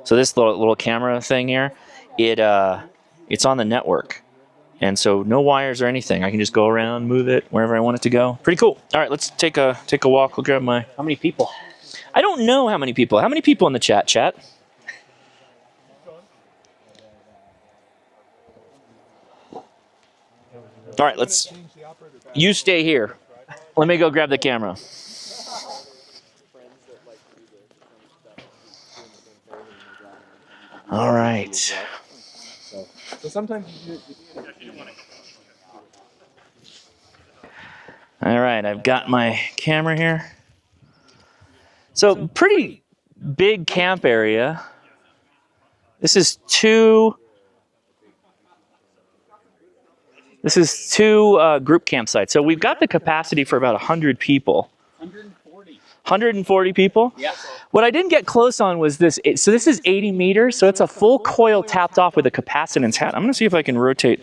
So this little camera thing here, it's on the network. And so no wires or anything. I can just go around, move it wherever I want it to go. Pretty cool. All right, let's take a walk. We'll grab my... How many people? I don't know how many people. How many people in the chat? All right, you stay here. Let me go grab the camera. All right. So sometimes All right, I've got my camera here. So pretty big camp area. This is two group campsites. So we've got the capacity for about 100 people. 140 people? Yeah. What I didn't get close on was this. So this is 80 meters, so it's a full coil tapped off with a capacitance hat. I'm going to see if I can rotate.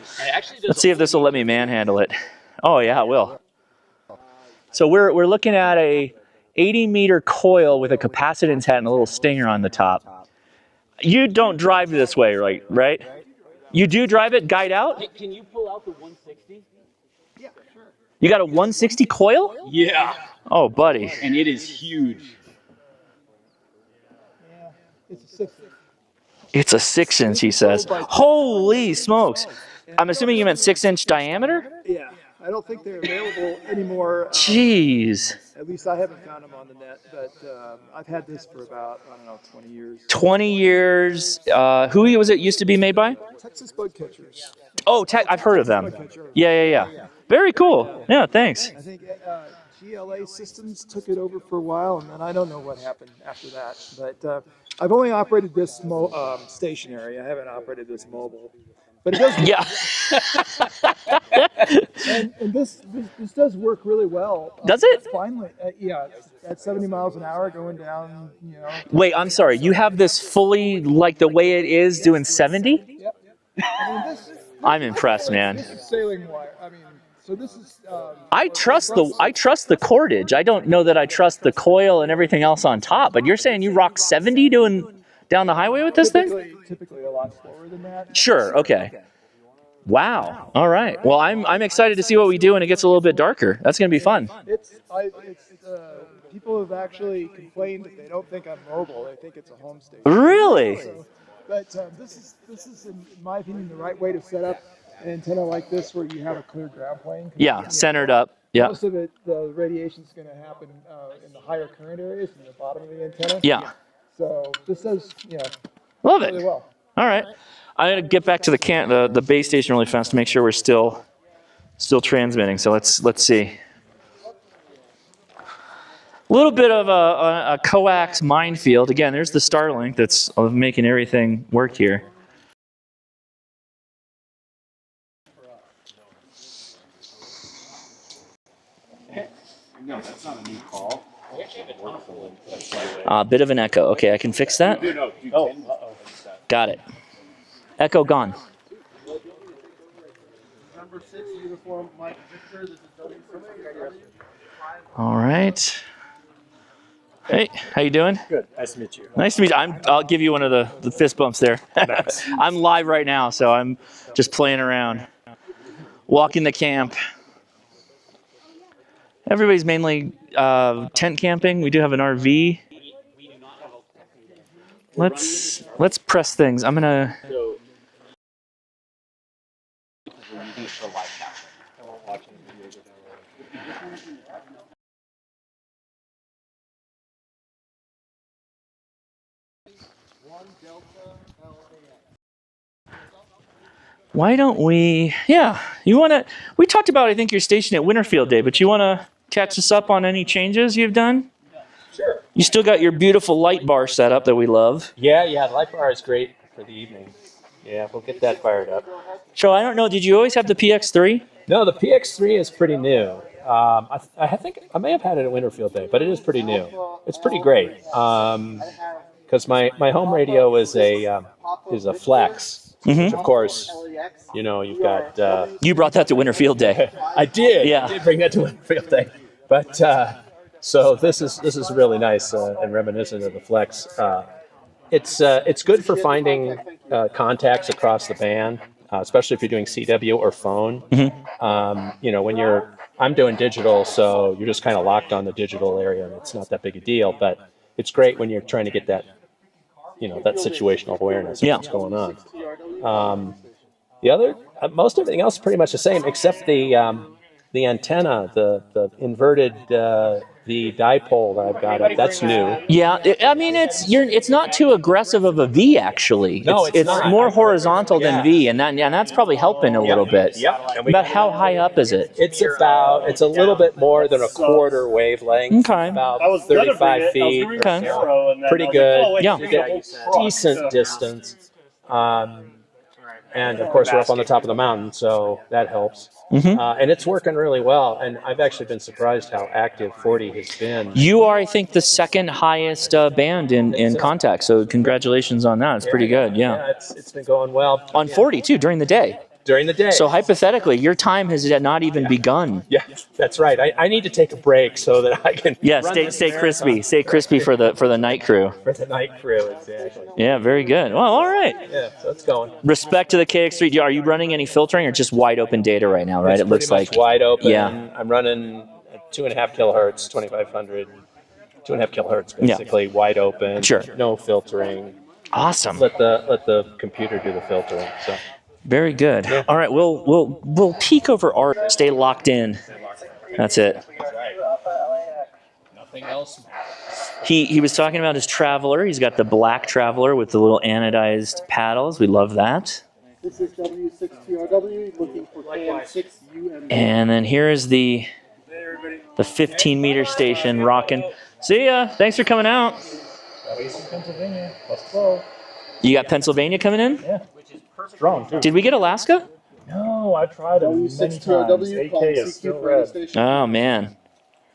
Let's see if this will let me manhandle it. Oh, yeah, it will. So we're looking at a 80-meter coil with a capacitance hat and a little stinger on the top. You don't drive this way, right? You do drive it, guide out? Can you pull out the 160? Yeah, sure. You got a 160 coil? Yeah. Oh, buddy. And it is huge. It's a 6-inch, he says. Holy smokes. I'm assuming you meant 6-inch diameter? Yeah. I don't think they're available anymore. Jeez. At least I haven't found them on the net, but I've had this for about, I don't know, 20 years. 20 years. Who was it used to be made by? Texas Bug Catchers. Oh, I've heard of them. Yeah. Very cool. Yeah, thanks. I think GLA Systems took it over for a while, and then I don't know what happened after that. But I've only operated this stationary. I haven't operated this mobile. But it does. Yeah. and this does work really well. Does it? Finally, yeah. At 70 miles an hour, going down. Wait, I'm sorry. You have this fully like the way it is, doing 70? Yep. I mean, I'm impressed, man. This is sailing wire. I mean, so this is. I trust the cordage. I don't know that I trust the coil and everything else on top. But you're saying you rock 70 doing down the highway with this thing? Typically a lot slower than that. Sure. Okay. Wow. All right. Well, I'm excited to see what we do when it gets a little bit darker. That's going to be fun. People have actually complained that they don't think I'm mobile. They think it's a home station. Really? But this is, in my opinion, the right way to set up an antenna like this, where you have a clear ground plane. Yeah, centered up. Yeah. Most of it, the radiation is going to happen in the higher current areas, in the bottom of the antenna. Yeah. So this does, love really it. well. All right. I'm gonna get back to the base station really fast to make sure we're still transmitting. So let's see. A little bit of a coax minefield. Again, there's the Starlink that's making everything work here. No, that's not a new call. A bit of an echo. Okay, I can fix that. Got it. Echo gone. All right. Hey, how you doing? Good. Nice to meet you. Nice to meet you. I'll give you one of the fist bumps there. I'm live right now, so I'm just playing around. Walking the camp. Everybody's mainly tent camping. We do have an RV. Let's press things. I'm gonna. Why don't we? Yeah, you wanna? We talked about I think your station at Winterfield Day, but you wanna catch us up on any changes you've done? Sure. You still got your beautiful light bar set up that we love. Yeah, the light bar is great for the evening. Yeah, we'll get that fired up. So I don't know, did you always have the PX3? No, the PX3 is pretty new. I think I may have had it at Winterfield Day, but it is pretty new. It's pretty great. Because my home radio is a Flex. Which of course, you've got... you brought that to Winterfield Day. I did. Yeah. I did bring that to Winterfield Day. But, so this is really nice and reminiscent of the Flex. It's good for finding contacts across the band, especially if you're doing CW or phone. When I'm doing digital, so you're just kind of locked on the digital area, and it's not that big a deal. But it's great when you're trying to get that, that situational awareness of what's going on. Most everything else is pretty much the same, except the antenna, the inverted the dipole that I've got up. That's new. Yeah, I mean it's not too aggressive of a V actually. No, it's more horizontal than V, and that's probably helping a little bit. Yep. About how high up is it? It's a little bit more than a quarter wavelength. Okay. About 35 feet. Okay. Pretty good. Yeah. You get decent distance. And of course we're up on the top of the mountain, so that helps. And it's working really well, and I've actually been surprised how active 40 has been. You are, I think, the second highest band in contact, so congratulations on that. It's pretty good, yeah. It's been going well. On 40, too, during the day. During the day. So hypothetically, your time has not even begun. Yeah, that's right. I need to take a break so that I can. Yeah, stay crispy. Stay crispy for the night crew. For the night crew, exactly. Yeah, very good. Well, all right. Yeah, so it's going. Respect to the KX3. Are you running any filtering or just wide open data right now? Right, It's it looks pretty like much wide open. Yeah. I'm running at 2.5 kilohertz, 2500, 2.5 kilohertz, basically wide open. Sure. No filtering. Awesome. Let the computer do the filtering. So. Very good. All right, we'll peek over art. Stay locked in. That's it. Nothing else. He was talking about his Traveler. He's got the black Traveler with the little anodized paddles. We love that. This is W6TRW looking for KM6UMV. And then here is the 15-meter station rocking. See ya. Thanks for coming out. Pennsylvania. +12. You got Pennsylvania coming in? Yeah. Strong too. Did we get Alaska? No, I tried it many times. AK is still red. Oh man.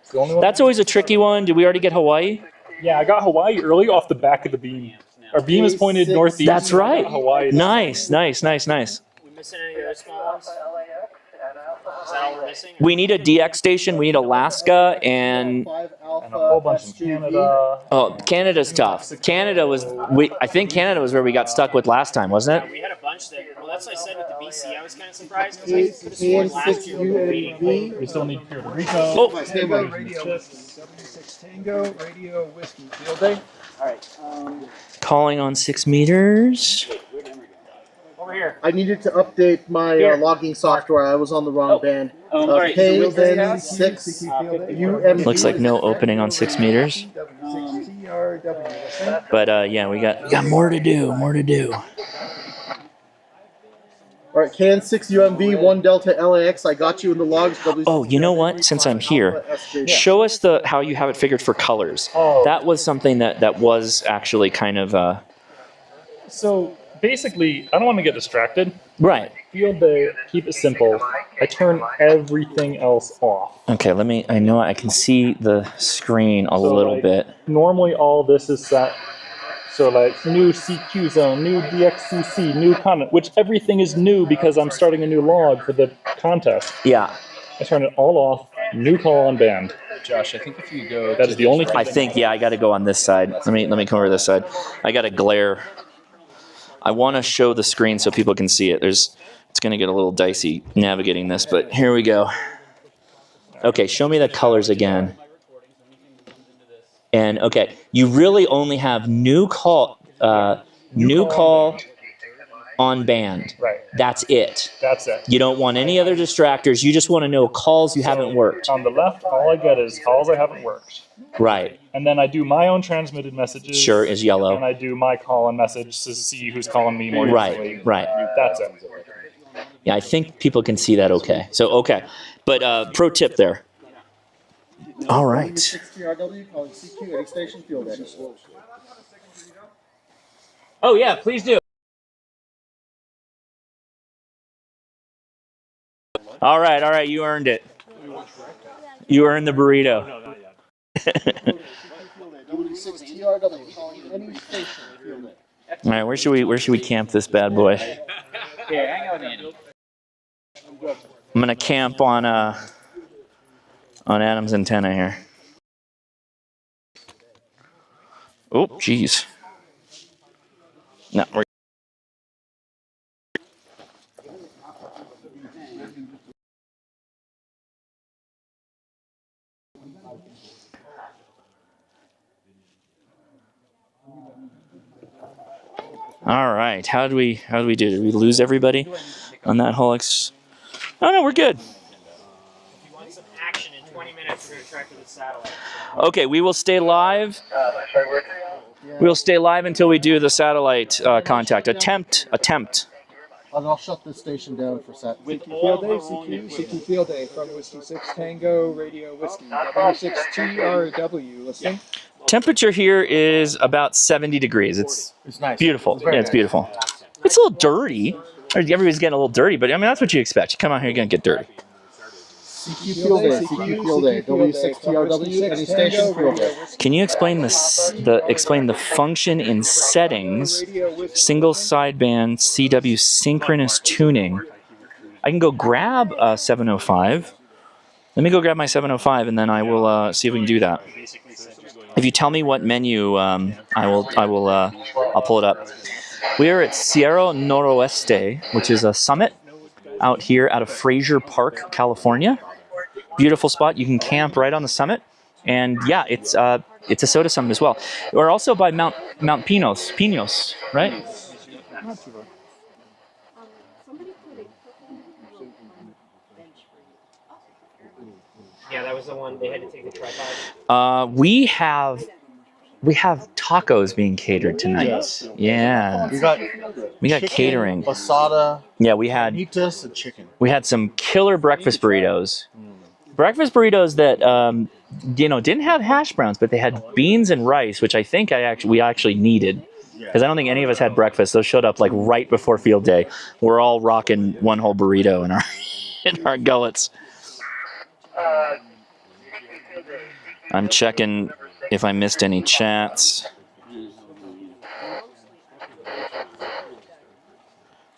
It's the only one. That's always a tricky one. Did we already get Hawaii? Yeah, I got Hawaii early off the back of the beam. Our beam is pointed northeast. That's right. Hawaii. Nice. We missing any of the other small ones? Is that all we're missing? We need a DX station. We need Alaska and And a whole bunch in Canada. oh, Canada's tough. I think Canada was where we got stuck with last time, wasn't it? We had a bunch that. Well, that's what I said with the BC. I was kind of surprised because I could have sworn last year we were beating. We still need Puerto Rico. Oh. Tango, radio whiskey. W6 Tango, radio whiskey. Field day. All right. Calling on 6 meters. Over here. I needed to update my logging software. I was on the wrong band. all right, so KN6 UMV. Looks like no opening on 6 meters. W6TRW. But yeah, we got more to do. More to do. All right, KN6 UMV 1 Delta LAX. I got you in the logs. Oh, you know what? Since I'm here, show us how you have it figured for colors. Oh. That was something that was actually kind of So basically, I don't want to get distracted. right. Field day, keep it simple. I turn everything else off. Okay, I know I can see the screen a little like, bit. Normally all this is set. So like new CQ zone, new DXCC, new content, which everything is new because I'm starting a new log for the contest. Yeah. I turn it all off, new call on band. Josh, I think if you go. That is the only. I think I got to go on this side. Let me come over this side. I got to glare. I want to show the screen so people can see it. It's going to get a little dicey navigating this, but here we go. Okay, show me the colors again. And okay, you really only have new call on band. Right. That's it. That's it. You don't want any other distractors. You just want to know calls you haven't worked. On the left, all I get is calls I haven't worked. Right. And then I do my own transmitted messages. Sure is yellow. And I do my call and message to see who's calling me more easily. Right. That's it. Yeah, I think people can see that okay. So, okay. But pro tip there. All right. W6TRW calling CQ any station field day. Oh, yeah, please do. All right, you earned it. You earned the burrito. W6TRW calling any station field day. All right, where should we camp this bad boy? Yeah, hang out, Andy. I'm gonna camp on Adam's antenna here. Oh, jeez. No, we're all right. How do we do? Did we lose everybody on that whole Oh no, we're good. If you want some action in 20 minutes, we're going to track to the satellite. Okay, we will stay live. We'll stay live until we do the satellite contact. Attempt. And I'll shut this station down for set. CQ field day, CQ field day from Whiskey 6 Tango, radio whiskey. W6TRW, listening. Temperature here is about 70 degrees. It's nice. Beautiful. It's beautiful. It's a little dirty. Everybody's getting a little dirty, but I mean, that's what you expect. You come out here, you're going to get dirty. CQ field day, CQ field day. W6TRW any station field day. Can you explain the function in settings, single sideband CW synchronous tuning? I can go grab 705. Let me go grab my 705, and then I will see if we can do that. If you tell me what menu, I'll pull it up. We are at Cerro Noroeste, which is a summit out here out of Fraser Park, California. Beautiful spot. You can camp right on the summit, and yeah, it's a SOTA summit as well. We're also by Mount Pinos, right? Yeah, that was the one they had to take the tripod. We have tacos being catered tonight. Yeah. We got chicken, catering. Asada. Yeah, we had Carnitas and chicken. We had some killer breakfast burritos. Breakfast burritos that didn't have hash browns, but they had beans and rice, which I think we actually needed. Because I don't think any of us had breakfast. Those showed up like right before field day. We're all rocking one whole burrito in our gullets. I'm checking if I missed any chats.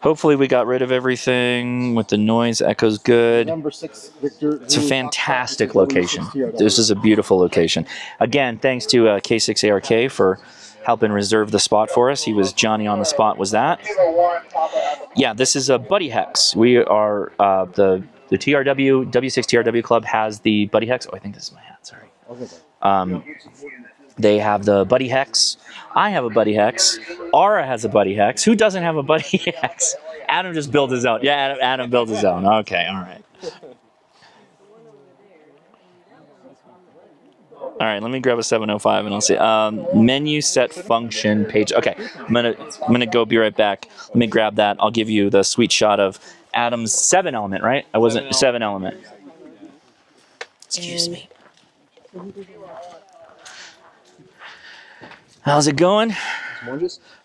Hopefully we got rid of everything with the noise. Echo's good. Number 6, Victor. It's a fantastic location. This is a beautiful location. Again, thanks to K6ARK for helping reserve the spot for us. He was Johnny on the spot, was that? Yeah, this is a Buddy Hex. We are the TRW, W6 TRW Club has the Buddy Hex. Oh, I think this is my hat, sorry. They have the Buddy Hex. I have a Buddy Hex. Aura has a Buddy Hex. Who doesn't have a Buddy Hex? Adam just built his own. Yeah, Adam built his own. Okay, all right. All right, let me grab a 705 and I'll see. Menu set function page. Okay, I'm gonna go. Be right back. Let me grab that. I'll give you the sweet shot of Adam's 7 element. Right? I wasn't 7 element. Excuse me. How's it going?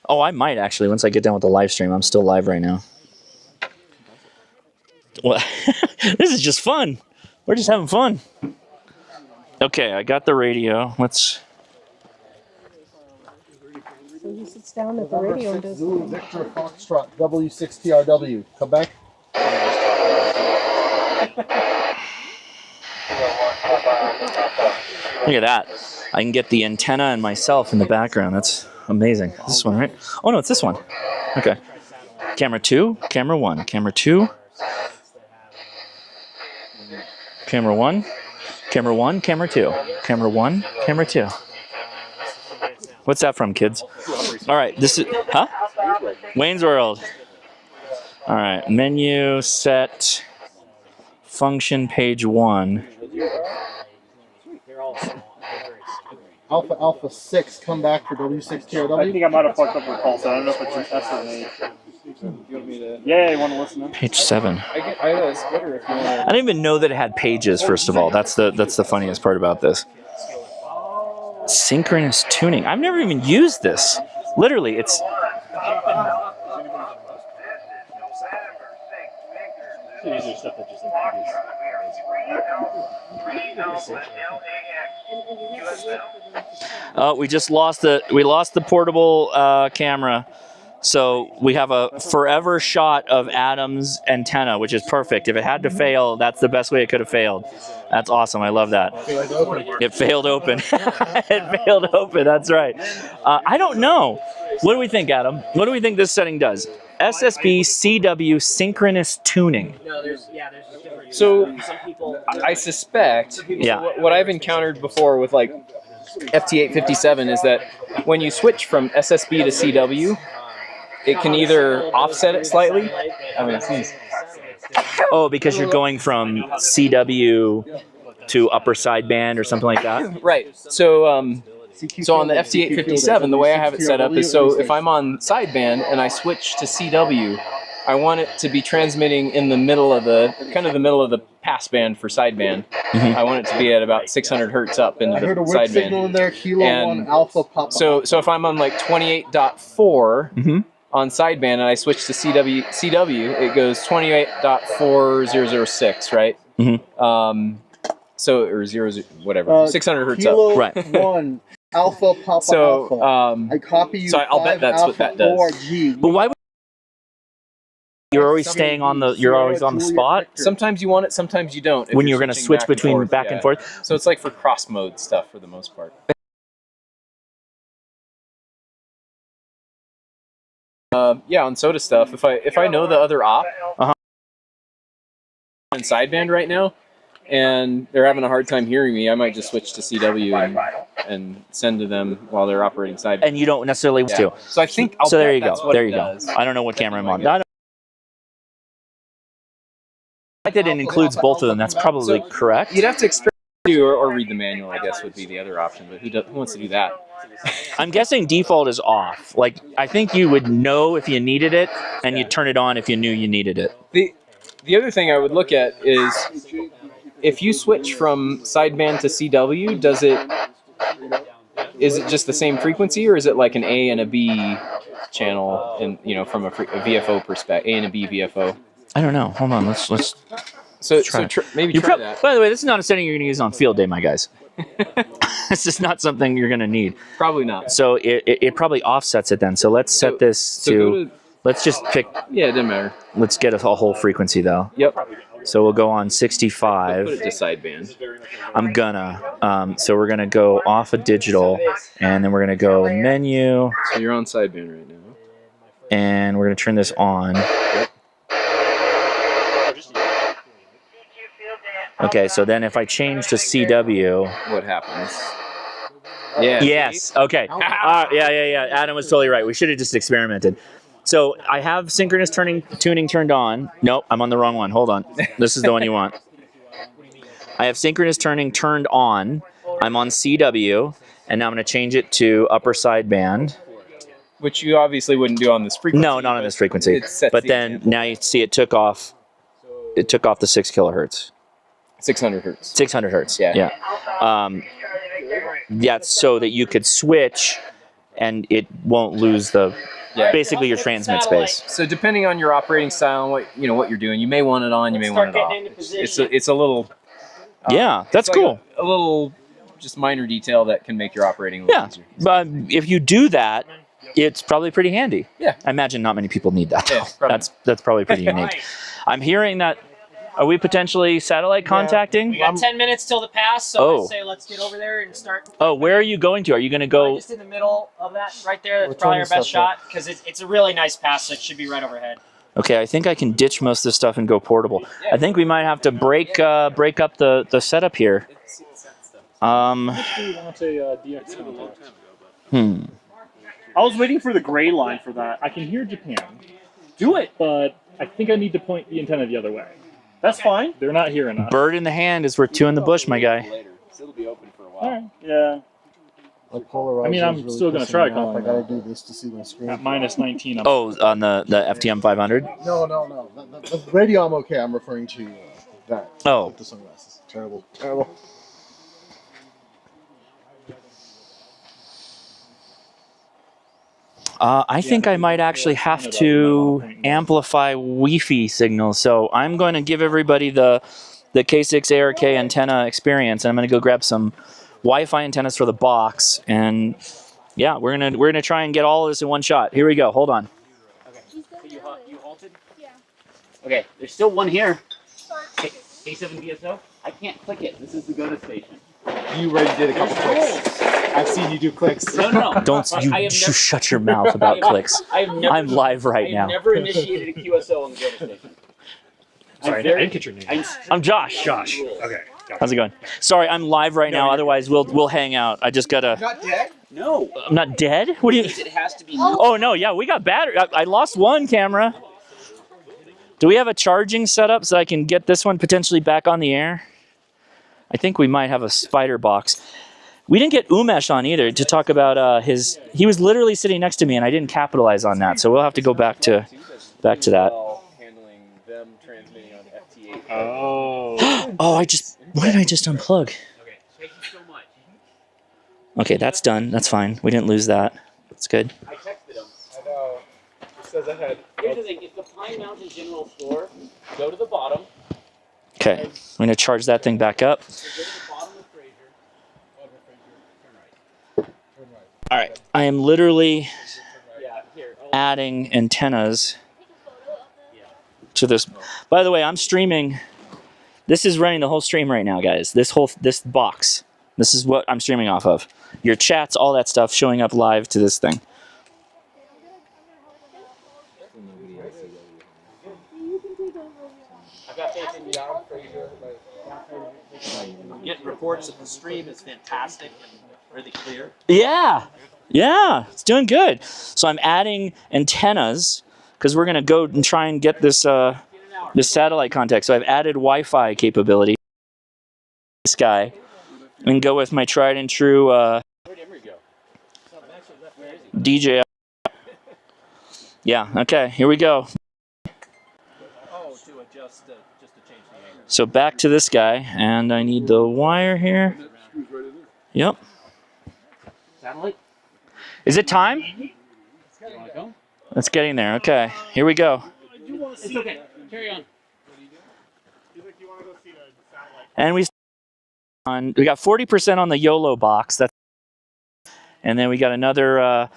Oh, I might actually once I get done with the live stream. I'm still live right now. Well, this is just fun. We're just having fun. Okay, I got the radio. Let's. So he sits down at the radio and does. Zulu Victor Foxtrot W6TRW. Come back. Look at that. I can get the antenna and myself in the background. That's amazing. This one, right? Oh, no, it's this one. Okay. Camera 2, camera 1, camera 2. Camera 1, camera 1, camera 2. Camera 1, camera 2. What's that from, kids? All right, this is, huh? Wayne's World. All right, menu, set, function, page 1. Alpha 6, come back for W6TRW. I think I might have fucked up her call, so I don't know if it's an S or an A. You want me to? Yeah, you want to listen in? Page 7. It's better if you want I didn't even know that it had pages, first of all. That's the funniest part about this. Synchronous tuning. I've never even used this. Literally, it's... Oh, we lost the portable camera. So we have a forever shot of Adam's antenna, which is perfect. If it had to fail, that's the best way it could have failed. That's awesome. I love that. It failed open. It failed open. That's right. I don't know. What do we think, Adam? What do we think this setting does? SSB CW synchronous tuning. No, there's different. So some people. I suspect. Yeah. So what I've encountered before with like FT8 57 is that when you switch from SSB to CW, it can either offset it slightly. I mean, it's Oh, because you're going from CW to upper sideband or something like that? Right. So on the FT8 57, the way I have it set up is so if I'm on sideband and I switch to CW, I want it to be transmitting in the middle of the middle of the passband for sideband. Mm-hmm. I want it to be at about 600 hertz up into the sideband. Signal in there, Kilo 1 Alpha Papa. So if I'm on like 28.4 on sideband and I switch to CW, it goes 28.4006, right? Mm-hmm. So or 600 hertz Kilo up. Right. 1 Alpha Papa So Alpha. I copy you. so I'll bet that's what that does. But why would you're always staying on the spot? Sometimes you want it, sometimes you don't. When you're going to switch between back and forth. So it's like for cross mode stuff for the most part. Yeah, on soda stuff. If I know the other op in sideband right now, and they're having a hard time hearing me, I might just switch to CW and send to them while they're operating sideband. And you don't necessarily want to. So I think there you go. There you go. I don't know what camera I'm on. fact that it includes both of them, that's probably correct. You'd have to experiment or read the manual, I guess, would be the other option. But who wants to do that? I'm guessing default is off. Like, I think you would know if you needed it, and you'd turn it on if you knew you needed it. The other thing I would look at is if you switch from sideband to CW, is it just the same frequency, or is it like an A and a B channel, and from a VFO perspective, A and a B VFO? I don't know. Hold on. Let's try. Maybe try that. By the way, this is not a setting you're going to use on field day, my guys. This is not something you're going to need. Probably not. So it probably offsets it then. So let's set this to. Let's just pick. Yeah, it doesn't matter. Let's get a whole frequency though. Yep. So we'll go on 65. Put it to sideband. I'm gonna. So we're gonna go off of digital, and then we're gonna go menu. So you're on sideband right now. And we're gonna turn this on. Yep. Okay, so then if I change to CW, what happens? Yeah. Yes. Okay. Yeah. Adam was totally right. We should have just experimented. So I have synchronous tuning turned on. Nope, I'm on the wrong one. Hold on. This is the one you want. I have synchronous tuning turned on. I'm on CW, and now I'm going to change it to upper sideband. Which you obviously wouldn't do on this frequency. No, not on this frequency. But then now you see it took off. It took off the 6 kilohertz. 600 hertz. 600 hertz. Yeah. Yeah, so that you could switch, and it won't lose the basically your transmit space. So depending on your operating style and what you're doing, you may want it on, you may want it off. It's a little. Yeah, that's like cool. A little, just minor detail that can make your operating a little easier. But if you do that, it's probably pretty handy. Yeah. I imagine not many people need that. Yeah, that's probably pretty unique. I'm hearing that. Are we potentially satellite contacting? We got 10 minutes till the pass, so I say let's get over there and start. Oh, where are you going to? Are you going to go? Just in the middle of that, right there. That's probably our best shot because it's a really nice pass, so it should be right overhead. Okay, I think I can ditch most of this stuff and go portable. I think we might have to break up the setup here. I was waiting for the gray line for that. I can hear Japan. Do it, but I think I need to point the antenna the other way. That's fine. They're not here enough. Bird in the hand is worth 2 in the bush, my guy. It'll be open for a while. All right. Yeah. Like I mean, I'm really still going to try pissing me off. calling I gotta do this to see my screen. At -19. Oh, on the FTM 500? No. The radio, I'm okay. I'm referring to that. Oh. The sunglasses. Terrible. I think I might actually have to amplify Wi-Fi signals. So I'm going to give everybody the K6 ARK antenna experience, and I'm going to go grab some Wi-Fi antennas for the box. And yeah, we're gonna try and get all of this in one shot. Here we go. Hold on. Okay. You halted? Yeah. Okay. There's still one here. K7 DSO. I can't click it. This is the go to station. You already did a couple clicks. I've seen you do clicks. No. Don't you shut your mouth about clicks. I'm live right now. I've never initiated a QSO on the go to station. Sorry, I didn't get your name. I'm Josh. Josh. Okay. How's it going? Sorry, I'm live right now. Otherwise, we'll hang out. I just gotta. You're not dead? No. I'm not dead. What do you? It has to be. Oh no, yeah, we got battery. I lost one camera. Do we have a charging setup so I can get this one potentially back on the air? I think we might have a spider box. We didn't get Umesh on either to talk about his. He was literally sitting next to me, and I didn't capitalize on that. So we'll have to go back to that. Handling them transmitting on FT8. Oh. Oh, why did I just unplug? Okay. Thank you so much. Okay, that's done. That's fine. We didn't lose that. That's good. I texted him. I know. It says ahead. Here's the thing. It's the Pine Mountain General Store. Go to the bottom. Okay, I'm gonna charge that thing back up. All right, I am literally adding antennas to this. By the way, I'm streaming. This is running the whole stream right now, guys. This box. This is what I'm streaming off of. Your chats, all that stuff, showing up live to this thing. I've got faith in you. Get reports that the stream is fantastic and really clear. Yeah, it's doing good. So I'm adding antennas because we're gonna go and try and get this the satellite contact. So I've added Wi-Fi capability. This guy, and go with my tried and true DJ. Yeah. Okay. Here we go. So back to this guy, and I need the wire here. Yep. Satellite? Is it time? It's getting there. Okay, here we go. It's okay. Carry on. And we got 40% on the YOLO box. That's, and then we got another.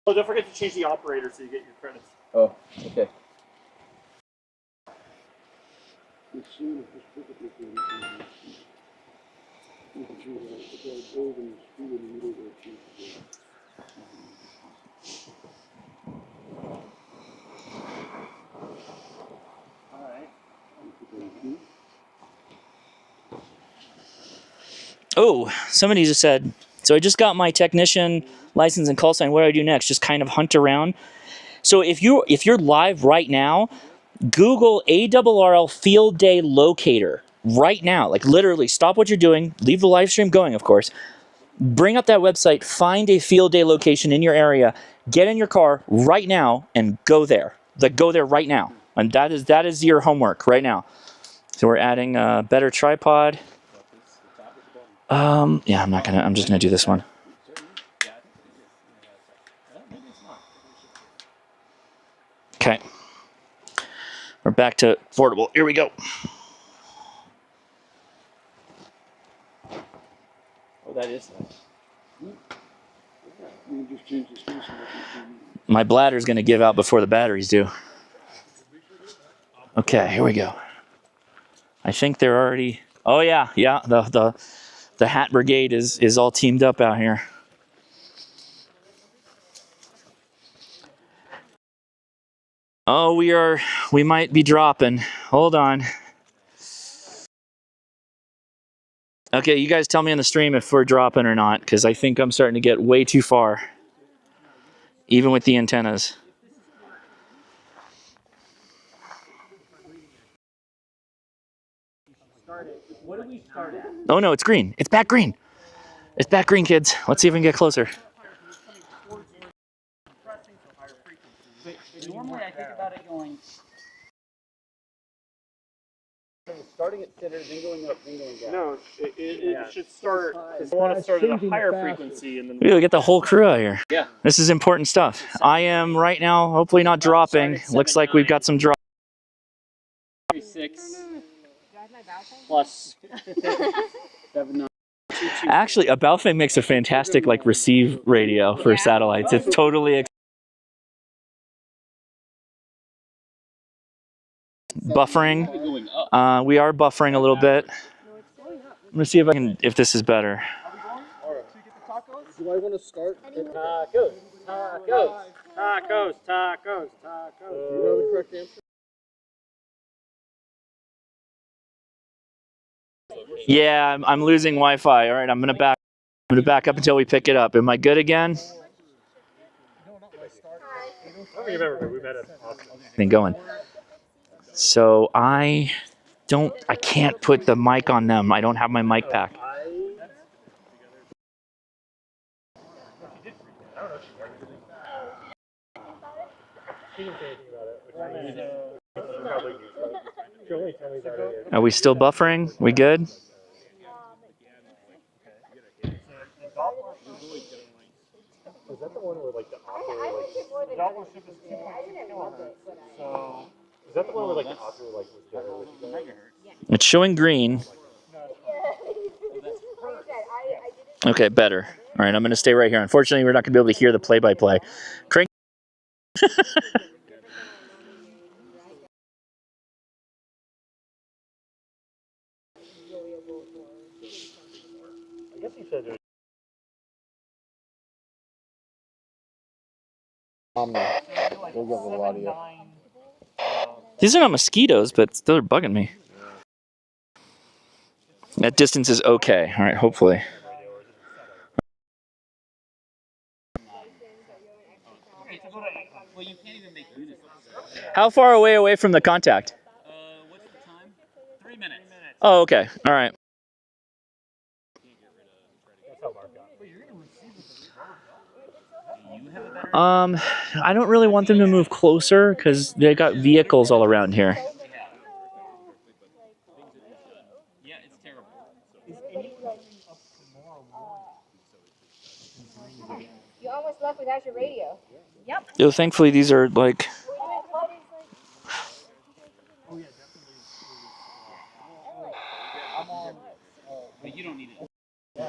Oh, don't forget to change the operator so you get your credits. Oh, okay. Oh, somebody just said, so I just got my technician license and call sign. What do I do next? Just kind of hunt around. So if you're live right now, Google ARRL Field Day Locator right now. Like literally, stop what you're doing, leave the live stream going, of course. Bring up that website, find a field day location in your area, get in your car right now, and go there. Like go there right now. And that is your homework right now. So we're adding a better tripod. Yeah, I'm just gonna do this one. Okay. We're back to portable. Here we go. Oh, that is nice. My bladder's gonna give out before the batteries do. Okay, here we go. I think they're already. Oh yeah. The hat brigade is all teamed up out here. Oh, we might be dropping. Hold on. Okay, you guys tell me on the stream if we're dropping or not, because I think I'm starting to get way too far. Even with the antennas. What do we start at? Oh no, it's green. It's back green. It's back green, kids. Let's see if we can get closer. Normally I think about it going. Starting at center, then going up, then going down. No, it should start. I want to start at a higher frequency and then. We get the whole crew out here. Yeah. This is important stuff. I am right now, hopefully not dropping. Looks like we've got some drop. 36 plus 7. Actually, a Baofeng makes a fantastic like receive radio for satellites. It's totally buffering. We are buffering a little bit. I'm gonna see if this is better. Do I want to start? Tacos. Do you know the correct answer? Yeah, I'm losing Wi-Fi. All right, I'm gonna back up until we pick it up. Am I good again? Been going. So I can't put the mic on them. I don't have my mic pack. Are we still buffering? We good? Is that the one where like the operator like the Doppler ship is 2.6 kilohertz? So is that the one where like the operator like was there with you guys? It's showing green. Okay, better. All right, I'm going to stay right here. Unfortunately, we're not going to be able to hear the play-by-play. Crank. I guess he said there's We'll get a little audio. These are not mosquitoes, but still are bugging me. That distance is okay. All right, hopefully. How far away from the contact? What's the time? 3 minutes. Oh, okay. All right. I don't really want them to move closer because they got vehicles all around here. Yeah, it's terrible. You almost left without your radio. Yep. Yo, thankfully these are like. But you don't need it. And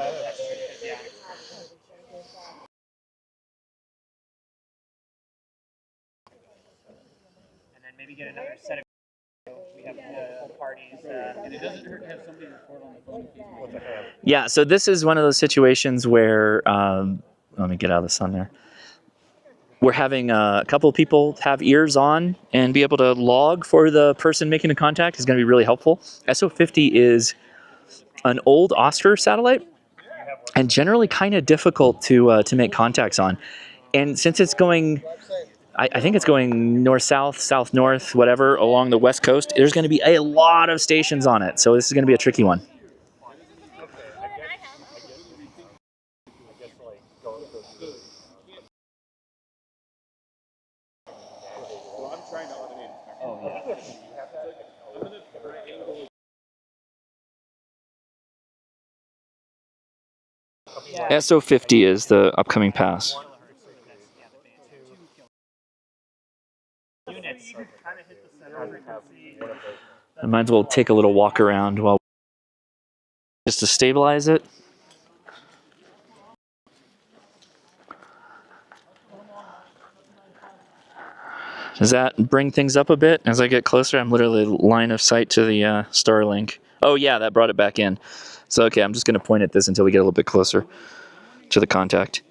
then maybe get another set of. We have multiple parties. And it doesn't hurt to have somebody record on the phone. Yeah, so this is one of those situations where, let me get out of the sun there. We're having a couple of people have ears on and be able to log for the person making the contact is going to be really helpful. SO50 is an old Oscar satellite and generally kind of difficult to make contacts on. And since it's going, I think it's going north-south, south-north, whatever, along the west coast, there's going to be a lot of stations on it. So this is going to be a tricky one. SO50 is the upcoming pass. I might as well take a little walk around while just to stabilize it. Does that bring things up a bit? As I get closer, I'm literally line of sight to the Starlink. Oh yeah, that brought it back in. So okay, I'm just going to point at this until we get a little bit closer to the contact.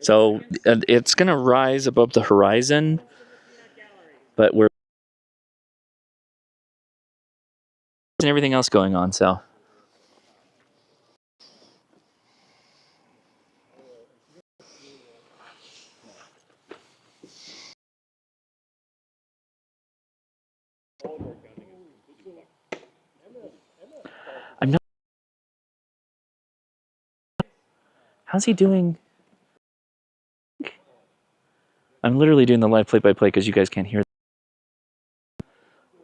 So it's going to rise above the horizon, but we're and everything else going on, so. I'm not. How's he doing? I'm literally doing the live play-by-play because you guys can't hear.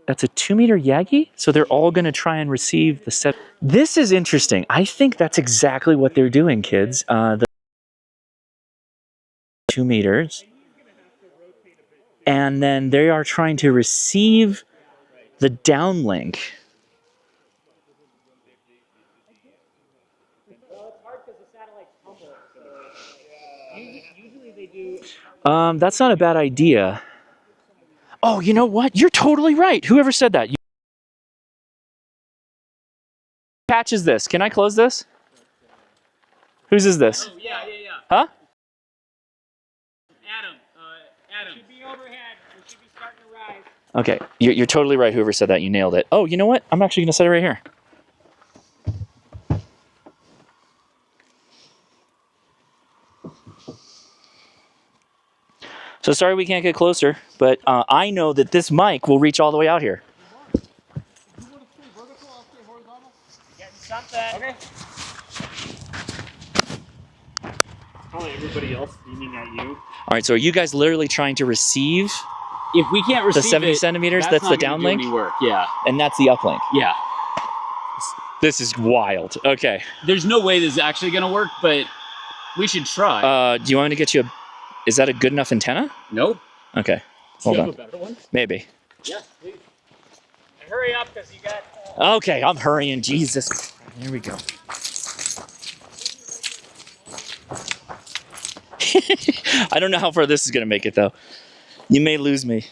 That's a 2-meter Yagi? So they're all going to try and receive the set. This is interesting. I think that's exactly what they're doing, kids. The 2 meters. And then they are trying to receive the downlink. That's not a bad idea. Oh, you know what? You're totally right. Whoever said that. Patches this. Can I close this? Whose is this? Oh, yeah. Huh? Adam. Should be overhead. We should be starting to rise. Okay, you're totally right. Whoever said that, you nailed it. Oh, you know what? I'm actually going to set it right here. So sorry we can't get closer, but I know that this mic will reach all the way out here. Getting something. Okay. Probably everybody else beaming at you. All right, so are you guys literally trying to receive? If we can't receive the 70 it, centimeters, that's the not gonna do downlink? any work. Yeah. And that's the uplink? Yeah. This is wild. Okay. There's no way this is actually going to work, but we should try. Do you want me to get you a... Is that a good enough antenna? Nope. Okay. Hold Do on. you have a better one? Maybe. Yeah, please. And hurry up because you got... Okay, I'm hurrying. Jesus. Here we go. I don't know how far this is going to make it, though. You may lose me.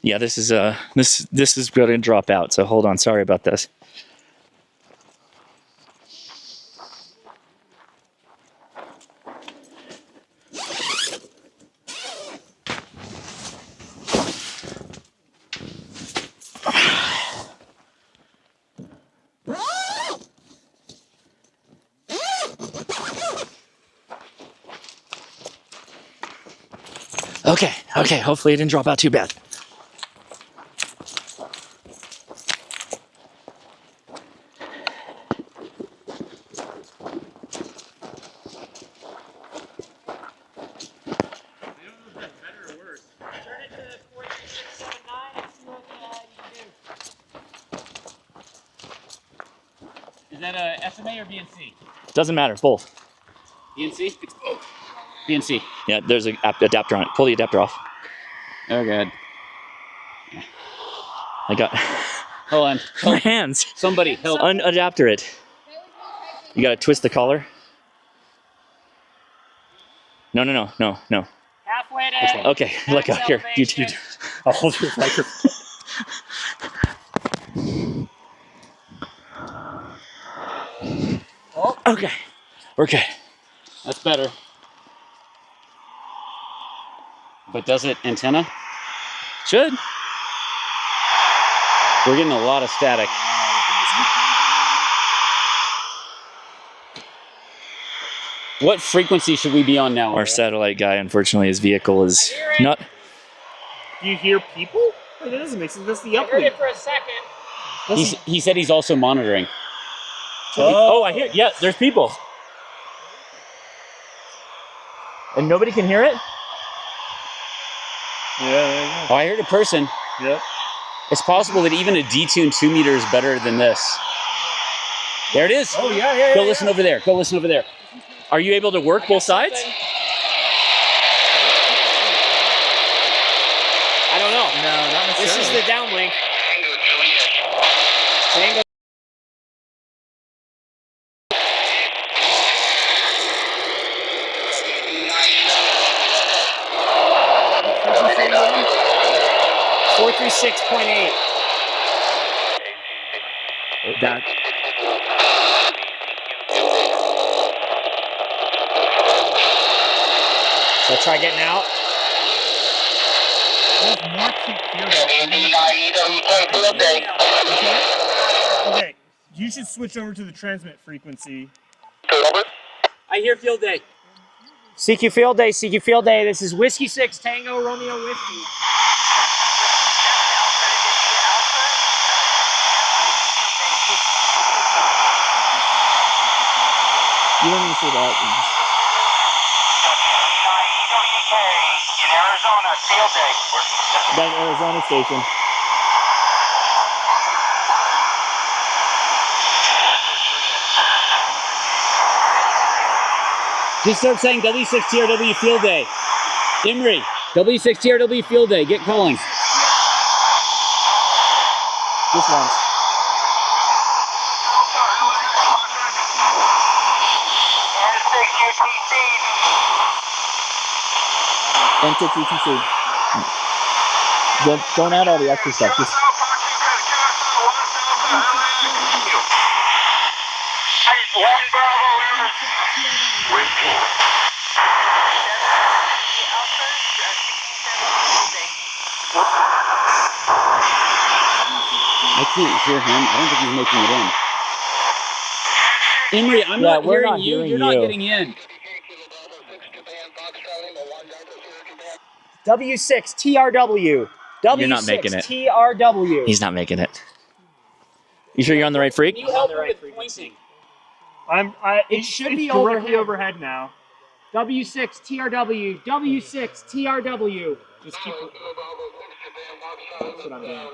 Yeah, this is this is going to drop out. So hold on. Sorry about this. Okay, okay, hopefully it didn't drop out too bad. Is that a SMA or BNC? Doesn't matter, both. BNC? BNC. Yeah, there's an adapter on it. Pull the adapter off. Oh, God. I got... Hold on. My hands. Somebody help. Unadapter it. You gotta twist the collar. No. Halfway to. Okay, let go. Here, you. I'll hold your microphone. Okay, we're good. That's better. But does it antenna? Should. We're getting a lot of static. What frequency should we be on now? Our satellite guy, unfortunately, his vehicle is not. Do you hear people? That doesn't make sense. That's the I heard uplink. it for a second. He said he's also monitoring. Oh, I hear. Yeah, there's people. And nobody can hear it? Yeah, there you go. Oh, I heard a person. Yep. It's possible that even a detuned 2 meter is better than this. There it is. Oh, yeah. Go listen over there. Go listen over there. Are you able to work both sides? I don't know. No, not This is the downlink. Tango. .8. That. So try getting out. Okay, you should switch over to the transmit frequency. I hear field day. CQ field day, CQ field day. This is Whiskey 6 Tango Romeo Whiskey. You don't need to say that. In Arizona, field day. That Arizona station. Just start saying W6TRW field day. Imri, W6TRW field day. Get calling. Just once. Enter TTC. Don't add all the extra stuff. Just... I can't hear him. I don't think he's making it in. Imri, I'm not hearing you. You're not getting in. W6 TRW. You're not making it. TRW. He's not making it. You sure you're on the right freak? You help me with pointing. It should be directly overhead now. W6 TRW. W6 TRW. Just keep. That's what I'm doing.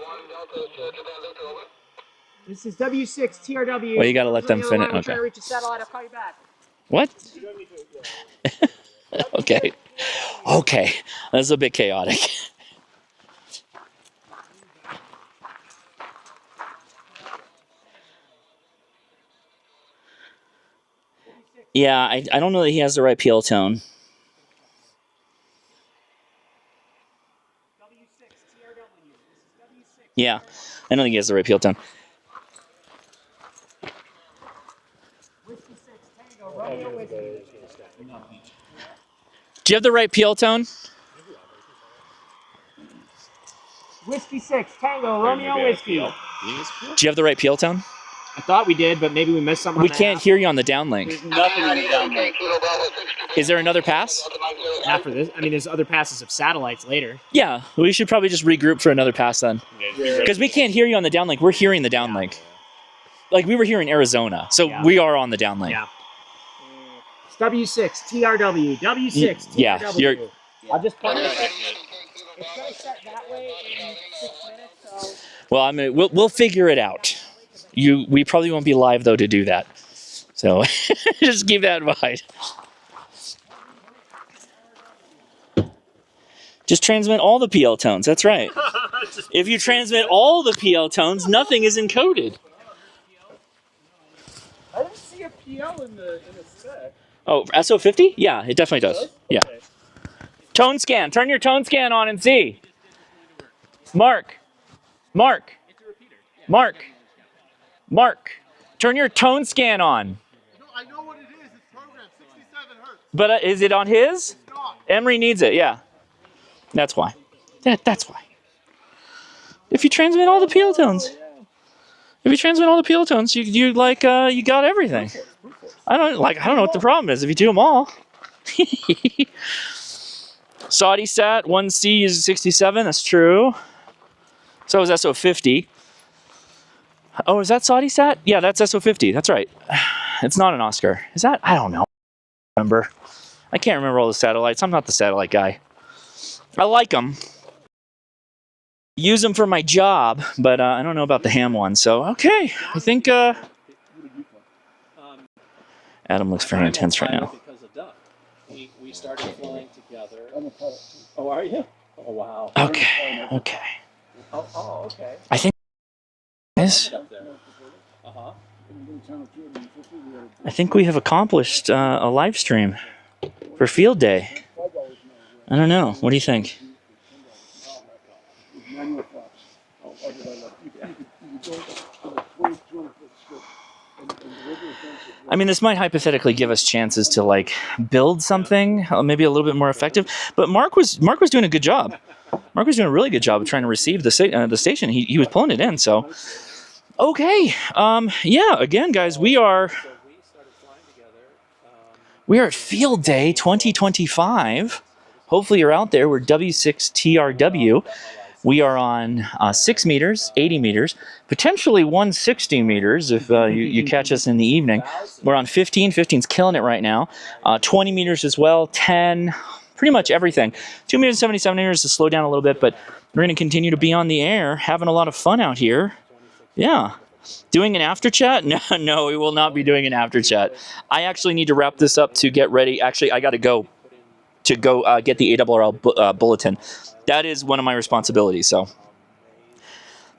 This is W6 TRW. Well, you gotta let them finish. We'll Okay. try to reach a satellite. I'll call you back. What? Okay. Okay. That's a bit chaotic. Yeah, I don't know that he has the right PL tone. Yeah, I don't think he has the right peel tone. Do you have the right peel tone? Whiskey 6, Tango, Romeo, Whiskey. Do you have the right peel tone? I thought we did, but maybe we missed something. We can't hear you on the downlink. There's nothing on the downlink. Is there another pass? After this, I mean, there's other passes of satellites later. Yeah, we should probably just regroup for another pass then. Because we can't hear you on the downlink. We're hearing the downlink. Like, we were here in Arizona, so we are on the downlink. Yeah. It's W6, TRW, W6, TRW. Yeah, you're... I'll just put it. It's going to set that way in 6 minutes, so... Well, I mean, we'll figure it out. We probably won't be live, though, to do that. So, just keep that in mind. Just transmit all the PL tones, that's right. If you transmit all the PL tones, nothing is encoded. I didn't see a PL in the spec. Oh, SO50? Yeah, it definitely does. Yeah. Tone scan. Turn your tone scan on and see. Mark. Turn your tone scan on. I know what it is. It's programmed 67 hertz. But is it on his? It's not. Emery needs it, yeah. That's why. That's why. If you transmit all the PL tones. If you transmit all the PL tones, you got everything. I don't know what the problem is if you do them all. Saudi sat 1C is 67, that's true. So is SO50. Oh, is that Saudi sat? Yeah, that's SO50. That's right. It's not an Oscar. Is that? I don't know. I can't remember all the satellites. I'm not the satellite guy. I like them. Use them for my job, but I don't know about the ham one. So, okay. I think Adam looks very intense right now. Because of Doug. We started flying together. Oh, are you? Oh, wow. Okay. Oh, okay. I think I think we have accomplished a live stream for Field Day. I don't know. What do you think? I mean, this might hypothetically give us chances to like build something maybe a little bit more effective. But Mark was doing a good job. Mark was doing a really good job of trying to receive the station. He was pulling it in. So, okay, yeah. Again, guys, we are at Field Day 2025. Hopefully, you're out there. We're W6TRW. We are on 6 meters, 80 meters, potentially 160 meters if you catch us in the evening. We're on 15. 15's killing it right now. 20 meters as well, 10, pretty much everything. 2 meters, 77 meters to slow down a little bit, but we're going to continue to be on the air, having a lot of fun out here. Yeah. Doing an after chat? No, we will not be doing an after chat. I actually need to wrap this up to get ready. Actually, I got to go get the ARRL bulletin. That is one of my responsibilities, so.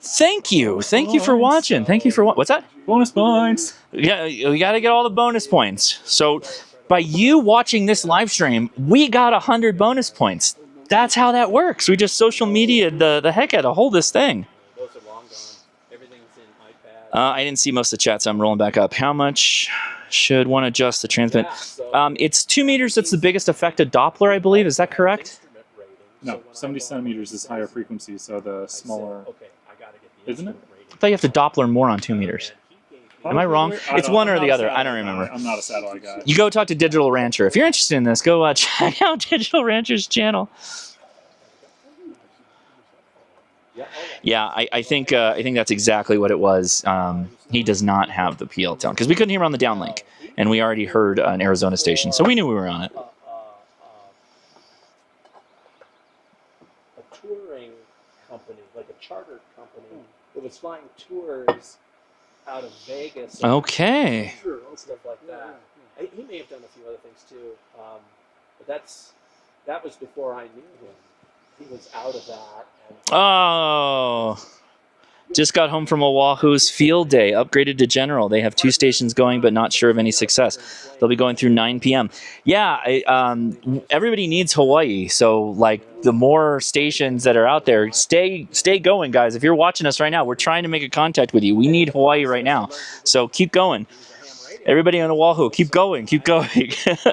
Thank you for watching. Thank you for what's that? Bonus points. Yeah, we got to get all the bonus points. So by you watching this live stream, we got 100 bonus points. That's how that works. We just social media the heck out of hold this thing. I didn't see most of the chat, so I'm rolling back up. How much should one adjust the transmit? It's 2 meters. That's the biggest affected Doppler, I believe. Is that correct? No, 70 centimeters is higher frequency, so the smaller, isn't it? I thought you have to Doppler more on 2 meters. Am I wrong? It's one or the other. I don't remember. I'm not a satellite guy. You go talk to Digital Rancher. If you're interested in this, go check out Digital Rancher's channel. Yeah, I think that's exactly what it was. He does not have the PL tone because we couldn't hear him on the downlink, and we already heard an Arizona station, so we knew we were on it. Touring company, like a charter company, that was flying tours out of Vegas. Okay. And stuff like that. He may have done a few other things too, but that was before I knew him. He was out of that. And Oh, Just got home from Oahu's field day, upgraded to general. They have 2 stations going, but not sure of any success. They'll be going through 9 p.m. Yeah, everybody needs Hawaii. So, like, the more stations that are out there, stay going, guys. If you're watching us right now, we're trying to make a contact with you. We need Hawaii right now. So keep going. Everybody on Oahu, keep going, keep going.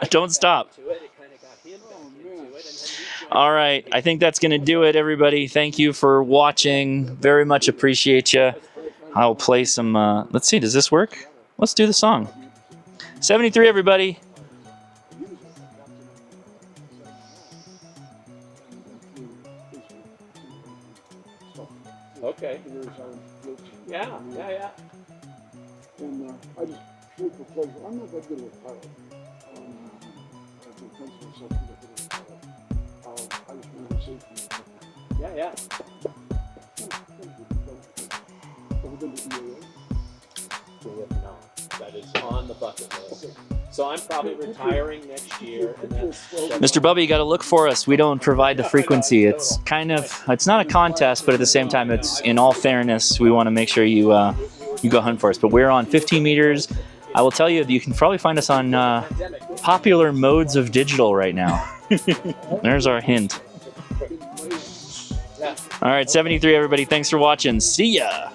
Don't stop. All right, I think that's going to do it, everybody. Thank you for watching. Very much appreciate you. I'll play some, let's see, does this work? Let's do the song. 73, everybody. Okay. Yeah. And I just shoot for pleasure. I'm not that good of a pilot. I've been fencing myself to get good of a pilot. I just want to say to you. Yeah. Ever been to EAA? We have not. That is on the bucket list. So I'm probably retiring next year. And that's Mr. Bubba, you got to look for us. We don't provide the frequency. It's kind of, it's not a contest, but at the same time, it's, in all fairness, we want to make sure you go hunt for us. But we're on 15 meters. I will tell you, you can probably find us on popular modes of digital right now. There's our hint. All right, 73, everybody. Thanks for watching. See ya.